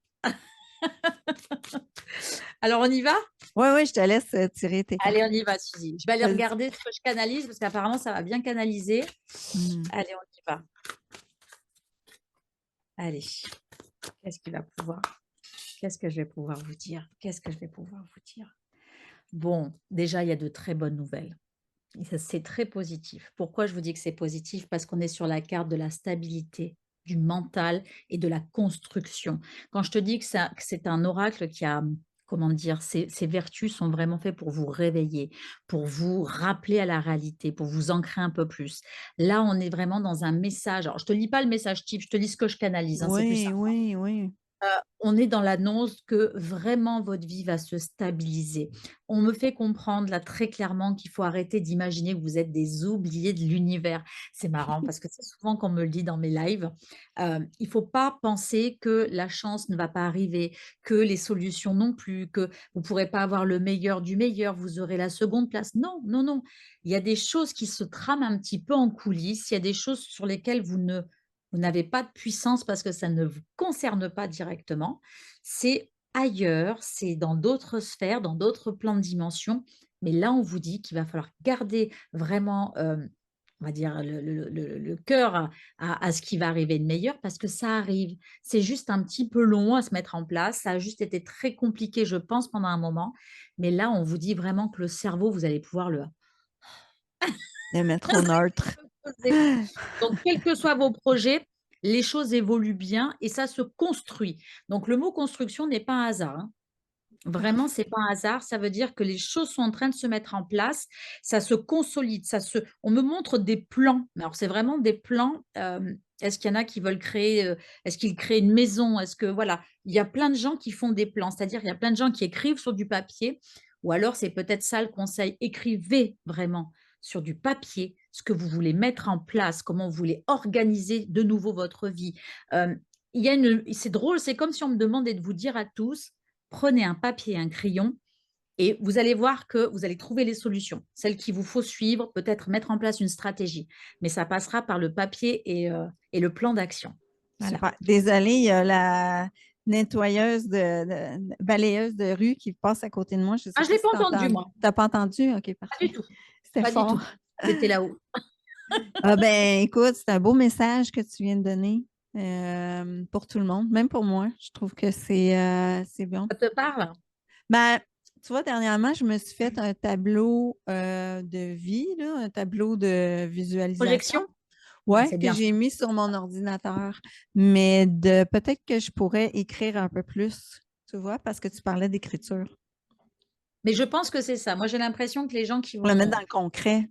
Alors on y va? Ouais, ouais, je te laisse tirer tes Allez, cartes. on y va, Suzy. Je vais aller Vas-y. regarder ce que je canalise parce qu'apparemment ça va bien canaliser. Mm. Allez, on y va. Allez, qu'est-ce qu'il va pouvoir qu'est-ce que je vais pouvoir vous dire? Qu'est-ce que je vais pouvoir vous dire? Bon, déjà, il y a de très bonnes nouvelles et ça, c'est très positif. Pourquoi je vous dis que c'est positif? Parce qu'on est sur la carte de la stabilité, du mental et de la construction. Quand je te dis que c'est un oracle qui a, comment dire? Ses vertus sont vraiment faits pour vous réveiller, pour vous rappeler à la réalité, pour vous ancrer un peu plus. Là, on est vraiment dans un message alors je te lis pas le message type, je te lis ce que je canalise, hein, c'est plus Oui, simple. oui, oui. On est dans l'annonce que vraiment votre vie va se stabiliser. On me fait comprendre là très clairement qu'il faut arrêter d'imaginer que vous êtes des oubliés de l'univers. C'est marrant parce que c'est souvent qu'on me le dit dans mes lives. Il faut pas penser que la chance ne va pas arriver, que les solutions non plus, que vous pourrez pas avoir le meilleur du meilleur, vous aurez la seconde place. Non, non, non. Il y a des choses qui se trament un petit peu en coulisses, il y a des choses sur lesquelles vous n'avez pas de puissance parce que ça ne vous concerne pas directement. C'est ailleurs, c'est dans d'autres sphères, dans d'autres plans de dimension. Mais là, on vous dit qu'il va falloir garder vraiment, on va dire, le cœur à ce qui va arriver de meilleur parce que ça arrive. C'est juste un petit peu long à se mettre en place. Ça a juste été très compliqué, je pense, pendant un moment. Mais là, on vous dit vraiment que le cerveau, vous allez pouvoir le Le mettre au neutre. poser. Donc, quels que soient vos projets, les choses évoluent bien et ça se construit. Donc le mot construction n'est pas un hasard, hein. Vraiment, c'est pas un hasard. Ça veut dire que les choses sont en train de se mettre en place, ça se consolide, on me montre des plans. Mais alors, c'est vraiment des plans. Est-ce qu'il y en a qui veulent créer, est-ce qu'ils créent une maison? Est-ce que voilà, il y a plein de gens qui font des plans. C'est-à-dire, il y a plein de gens qui écrivent sur du papier, ou alors c'est peut-être ça le conseil. Écrivez vraiment sur du papier ce que vous voulez mettre en place, comment vous voulez organiser de nouveau votre vie. Euh, c'est drôle, c'est comme si on me demandait de vous dire à tous, prenez un papier et un crayon et vous allez voir que vous allez trouver les solutions, celles qu'il vous faut suivre, peut-être mettre en place une stratégie. Mais ça passera par le papier et le plan d'action. Voilà. Super. Désolée, il y a la nettoyeuse balayeuse de rue qui passe à côté de moi. Je ne sais Ah, je pas ne l'ai si pas tu entendu, entends. moi. Tu n'as pas entendu? OK, Pas parfait. du tout. C'était Pas du fort. tout. J'étais là-haut. Ah ben, écoute, c'est un beau message que tu viens de donner pour tout le monde, même pour moi. Je trouve que c'est bon. Ça te parle? Ben, tu vois, dernièrement, je me suis fait un tableau de vie, là, un tableau de visualisation. Projection? Ah, Ouais, c'est que bien. j'ai mis sur mon ordinateur. Mais de peut-être que je pourrais écrire un peu plus, tu vois, parce que tu parlais d'écriture. Mais je pense que c'est ça. Moi, j'ai l'impression que les gens qui Pour le mettre dans vont. le concret.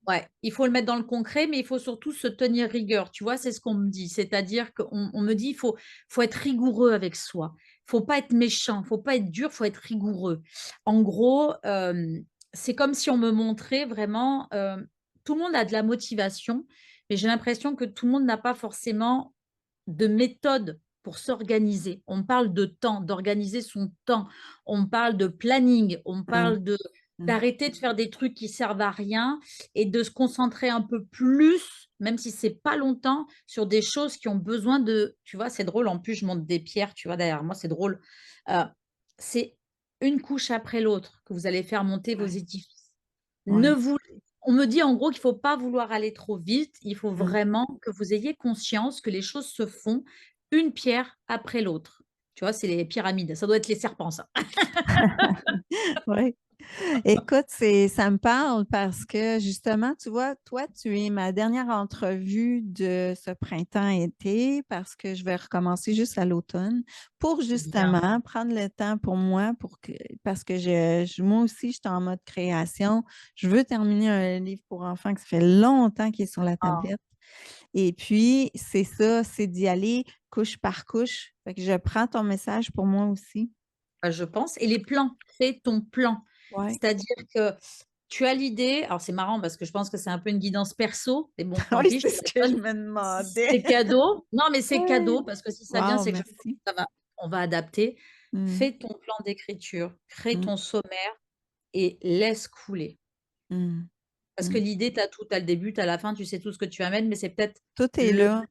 Ouais, il faut le mettre dans le concret, mais il faut surtout se tenir rigueur. Tu vois, c'est ce qu'on me dit. C'est-à-dire qu'on me dit, il faut être rigoureux avec soi. Il faut pas être méchant, il faut pas être dur, il faut être rigoureux. En gros, c'est comme si on me montrait vraiment, tout le monde a de la motivation, mais j'ai l'impression que tout le monde n'a pas forcément de méthode pour s'organiser. On parle de temps, d'organiser son temps. On parle de planning. On Hum, parle hum. d'arrêter de faire des trucs qui servent à rien et de se concentrer un peu plus, même si c'est pas longtemps, sur des choses qui ont besoin de. Tu vois, c'est drôle. En plus, je monte des pierres. Tu vois, derrière moi, c'est drôle. Euh, c'est une couche après l'autre que vous allez faire monter vos Ouais, édifices. Ne ouais. vous On me dit en gros qu'il ne faut pas vouloir aller trop vite, il faut Hum. vraiment que vous ayez conscience que les choses se font une pierre après l'autre. Tu vois, c'est les pyramides, ça doit être les serpents, ça. Ouais. Écoute, ça me parle parce que justement, tu vois, toi, tu es ma dernière entrevue de ce printemps-été parce que je vais recommencer juste à l'automne pour Bien. justement prendre le temps pour moi parce que moi aussi, je suis en mode création. Je veux terminer un livre pour enfants que ça fait longtemps qu'il est sur la Ah, tablette. Et puis, c'est ça, c'est d'y aller couche par couche. Fait que je prends ton message pour moi aussi. je pense. Et les plans, fais ton plan. Ouais. C'est-à-dire que tu as l'idée, alors c'est marrant parce que je pense que c'est un peu une guidance perso, mais bon, tant Oui, pis, je c'est te ce la que je donne. me demandais. C'est cadeau. Non, mais c'est Ouais. cadeau parce que si ça vient, Wow, c'est que je pense merci. que on va adapter. Mm, Fais ton plan d'écriture, crée mm, ton sommaire et laisse couler. mm, Parce que mm. l'idée, tu as tout, tu as le début, tu as la fin, tu sais tout ce que tu amènes, mais c'est peut-être Tout est le là,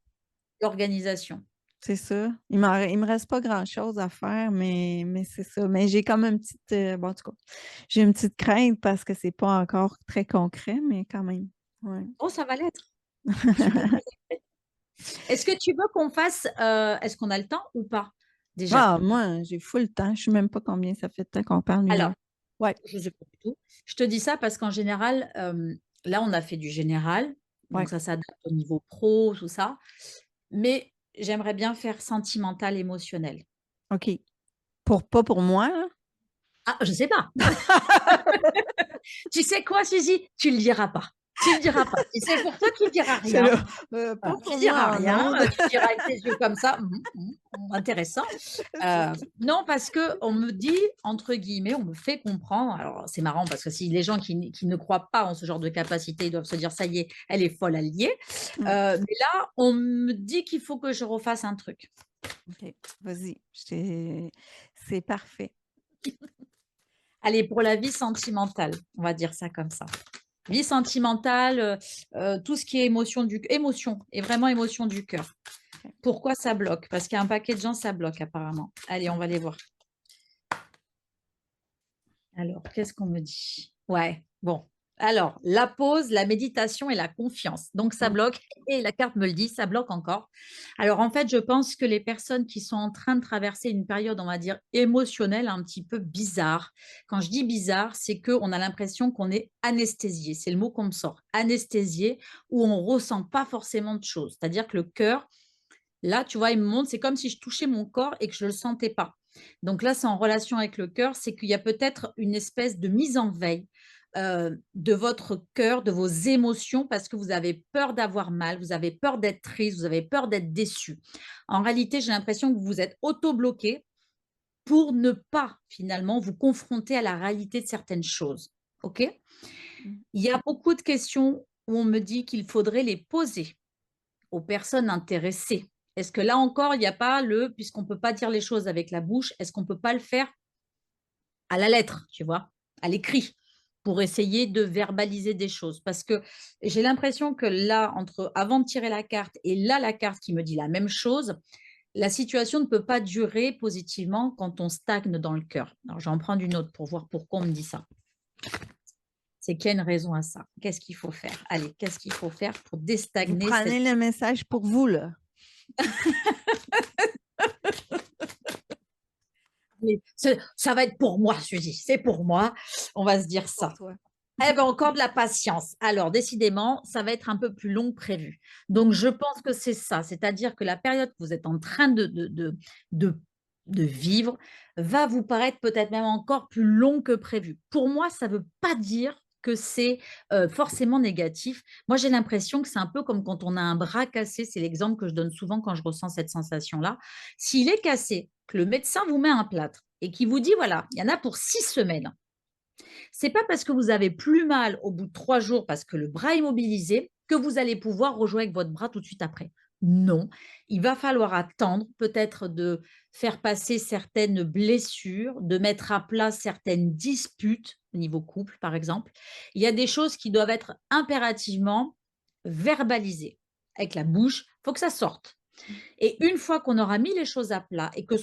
l'organisation. c'est ça. Il me reste pas grand-chose à faire, mais c'est ça. Mais j'ai comme une petite, bon, en tout cas, j'ai une petite crainte parce que c'est pas encore très concret, mais quand même. Ouais. Oh, ça va l'être. Je suis pas très inquiète. Est-ce que tu veux qu'on fasse, est-ce qu'on a le temps ou pas déjà? Ah, moi, j'ai full temps. Je sais même pas combien ça fait de temps qu'on parle, 1 heure. Alors, Ouais, je sais pas du tout. Je te dis ça parce qu'en général, là, on a fait du général, donc ouais. ça s'adapte au niveau pro, tout ça. Mais j'aimerais bien faire sentimental, émotionnel. OK. Pas pour moi, là. Ah, je sais pas. Tu sais quoi, Suzy? Tu le diras pas. Tu le diras pas. Tu sais, pour toi, tu diras C'est rien. là. Pas Tu pour diras moi en rien, ondes. tu diras avec tes yeux comme ça, intéressant. C'est ça. Non, parce que on me dit, entre guillemets, on me fait comprendre. Alors, c'est marrant parce que si les gens qui ne croient pas en ce genre de capacité, ils doivent se dire, ça y est, elle est folle alliée. Mm. Mais là, on me dit qu'il faut que je refasse un truc. OK, vas-y. C'est parfait. Allez, pour la vie sentimentale, on va dire ça comme ça. Vie sentimentale, tout ce qui est émotion, et vraiment émotion du cœur. OK. Pourquoi ça bloque? Parce qu'il y a un paquet de gens, ça bloque apparemment. Allez, on va les voir. Alors, qu'est-ce qu'on me dit? Ouais, bon. Alors, la pause, la méditation et la confiance. Donc, ça Mm. bloque. Et la carte me le dit, ça bloque encore. Alors, en fait, je pense que les personnes qui sont en train de traverser une période, on va dire, émotionnelle un petit peu bizarre. Quand je dis bizarre, c'est qu'on a l'impression qu'on est anesthésié. C'est le mot qu'on me sort. Anesthésié, où on ne ressent pas forcément de choses. C'est-à-dire que le cœur, Là, tu vois, il me montre, c'est comme si je touchais mon corps et que je ne le sentais pas. Donc là, c'est en relation avec le cœur, c'est qu'il y a peut-être une espèce de mise en veille de votre cœur, de vos émotions, parce que vous avez peur d'avoir mal, vous avez peur d'être triste, vous avez peur d'être déçu. En réalité, j'ai l'impression que vous vous êtes auto-bloqué pour ne pas finalement vous confronter à la réalité de certaines choses. OK? Mmh. Il y a beaucoup de questions où on me dit qu'il faudrait les poser aux personnes intéressées. Est-ce que là encore, il n'y a pas puisqu'on ne peut pas dire les choses avec la bouche, est-ce qu'on ne peut pas le faire à la lettre, tu vois, à l'écrit, pour essayer de verbaliser des choses? Parce que j'ai l'impression que là, entre avant de tirer la carte et là, la carte qui me dit la même chose, la situation ne peut pas durer positivement quand on stagne dans le cœur. Alors, je vais en prendre une autre pour voir pourquoi on me dit ça. C'est qu'il y a une raison à ça. Qu'est-ce qu'il faut faire? Allez, qu'est-ce qu'il faut faire pour Vous déstagner cette... prenez le message pour vous, là. Allez, ça va être pour moi, Suzy, c'est pour moi. On va se dire Pour ça. toi. Eh ben, encore de la patience. Alors, décidément, ça va être un peu plus long que prévu. Donc, je pense que c'est ça. C'est-à-dire que la période que vous êtes en train de, de vivre va vous paraître peut-être même encore plus long que prévu. Pour moi, ça ne veut pas dire que c'est forcément négatif. Moi, j'ai l'impression que c'est un peu comme quand on a un bras cassé. C'est l'exemple que je donne souvent quand je ressens cette sensation-là. S'il est cassé, que le médecin vous met un plâtre et qui vous dit, voilà, il y en a pour 6 semaines, c'est pas parce que vous avez plus mal au bout de 3 jours parce que le bras est mobilisé que vous allez pouvoir rejouer avec votre bras tout de suite après. Non, il va falloir attendre, peut-être de faire passer certaines blessures, de mettre à plat certaines disputes au niveau couple, par exemple. Il y a des choses qui doivent être impérativement verbalisées. Avec la bouche, il faut que ça sorte. Et une fois qu'on aura mis les choses à plat et que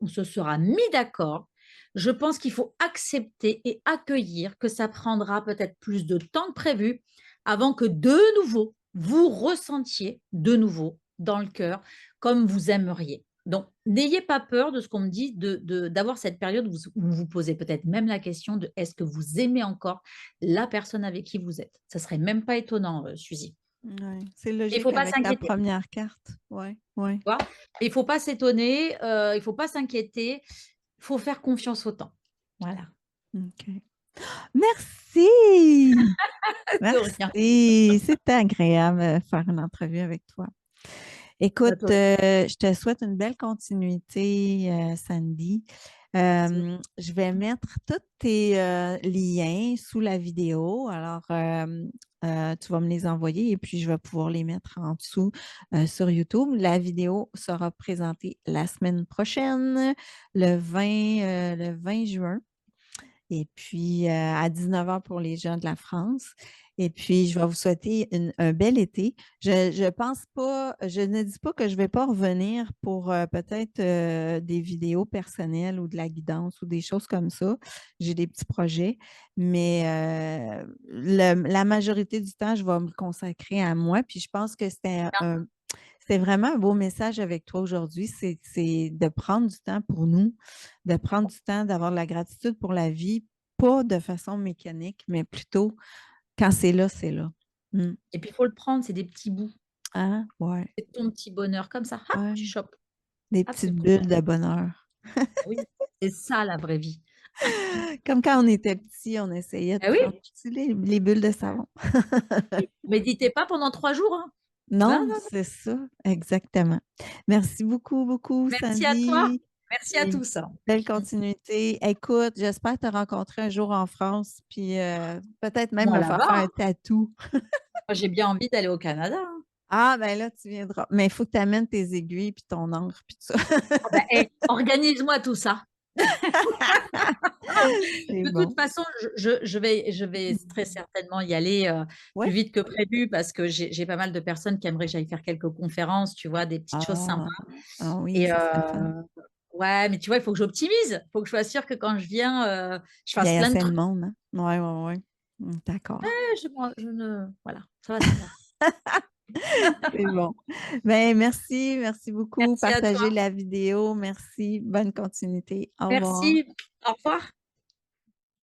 on se sera mis d'accord, je pense qu'il faut accepter et accueillir que ça prendra peut-être plus de temps que prévu avant que de nouveau, vous ressentiez de nouveau dans le cœur comme vous aimeriez. Donc, n'ayez pas peur de ce qu'on me dit, d'avoir cette période où vous vous posez peut-être même la question de est-ce que vous aimez encore la personne avec qui vous êtes. Ça serait même pas étonnant, Suzy. Ouais, c'est Il ne faut logique pas avec ta s'inquiéter. première carte. Ouais, ouais. Tu vois? Il ne faut pas s'étonner, il ne faut pas s'inquiéter, il faut faire confiance au temps. Voilà. OK. Merci! De rien. Merci! C'était agréable, faire une entrevue avec toi. Bah, Écoute, toi aussi. je te souhaite une belle continuité, Sandy. Merci. Je vais mettre tous tes liens sous la vidéo. Alors, tu vas me les envoyer et puis je vais pouvoir les mettre en dessous sur YouTube. La vidéo sera présentée la semaine prochaine, le 20 juin. Et puis, à 19 h pour les gens de la France. Et puis, je vais vous souhaiter un bel été. Je pense pas, je ne dis pas que je ne vais pas revenir pour peut-être des vidéos personnelles ou de la guidance ou des choses comme ça. J'ai des petits projets, mais la majorité du temps, je vais me consacrer à moi. Puis, je pense que c'était vraiment un beau message avec toi aujourd'hui. C'est de prendre du temps pour nous, de prendre du temps, d'avoir de la gratitude pour la vie, pas de façon mécanique, mais plutôt quand c'est là, c'est là. Mm. Et puis il faut le prendre, c'est des petits bouts. Ah, ouais, C'est ton petit bonheur comme ça, hop, ouais. tu chopes. Des Hop, petites c'est pour bulles toi. de bonheur. Oui, c'est ça la vraie vie. Comme quand on était petit, on essayait de Ah oui, prendre tu sais, les bulles de savon. méditez pas pendant 3 jours, hein. Non, Non, non, c'est ça, exactement. Merci beaucoup, beaucoup, merci à toi. Sandy. Merci à Et tous, hein. belle continuité. Écoute, j'espère te rencontrer un jour en France, puis peut-être même Moi me faire là-bas, faire un hein. tatou. Moi j'ai bien envie d'aller au Canada, hein. Ah, ben là, tu viendras. Mais il faut que tu amènes tes aiguilles, puis ton encre, puis tout ça. Ah bah, organise-moi tout ça. C'est De toute bon. façon, je vais très certainement y aller, Oui? plus vite que prévu parce que j'ai pas mal de personnes qui aimeraient que j'aille faire quelques conférences, tu vois? Des petites choses sympas Ah, ah oui, et ça serait le fun. ouais, mais tu vois, il faut que j'optimise. Il faut que je sois sûre que quand je viens, je Il y fasse a plein de assez de trucs. monde, hein? Oui, oui, oui. D'accord. Je ne voilà, ça va se faire. C'est bon. Ben, merci, merci beaucoup. Merci à Partagez toi. la vidéo. Merci. Bonne continuité. Au revoir. Merci. Au revoir.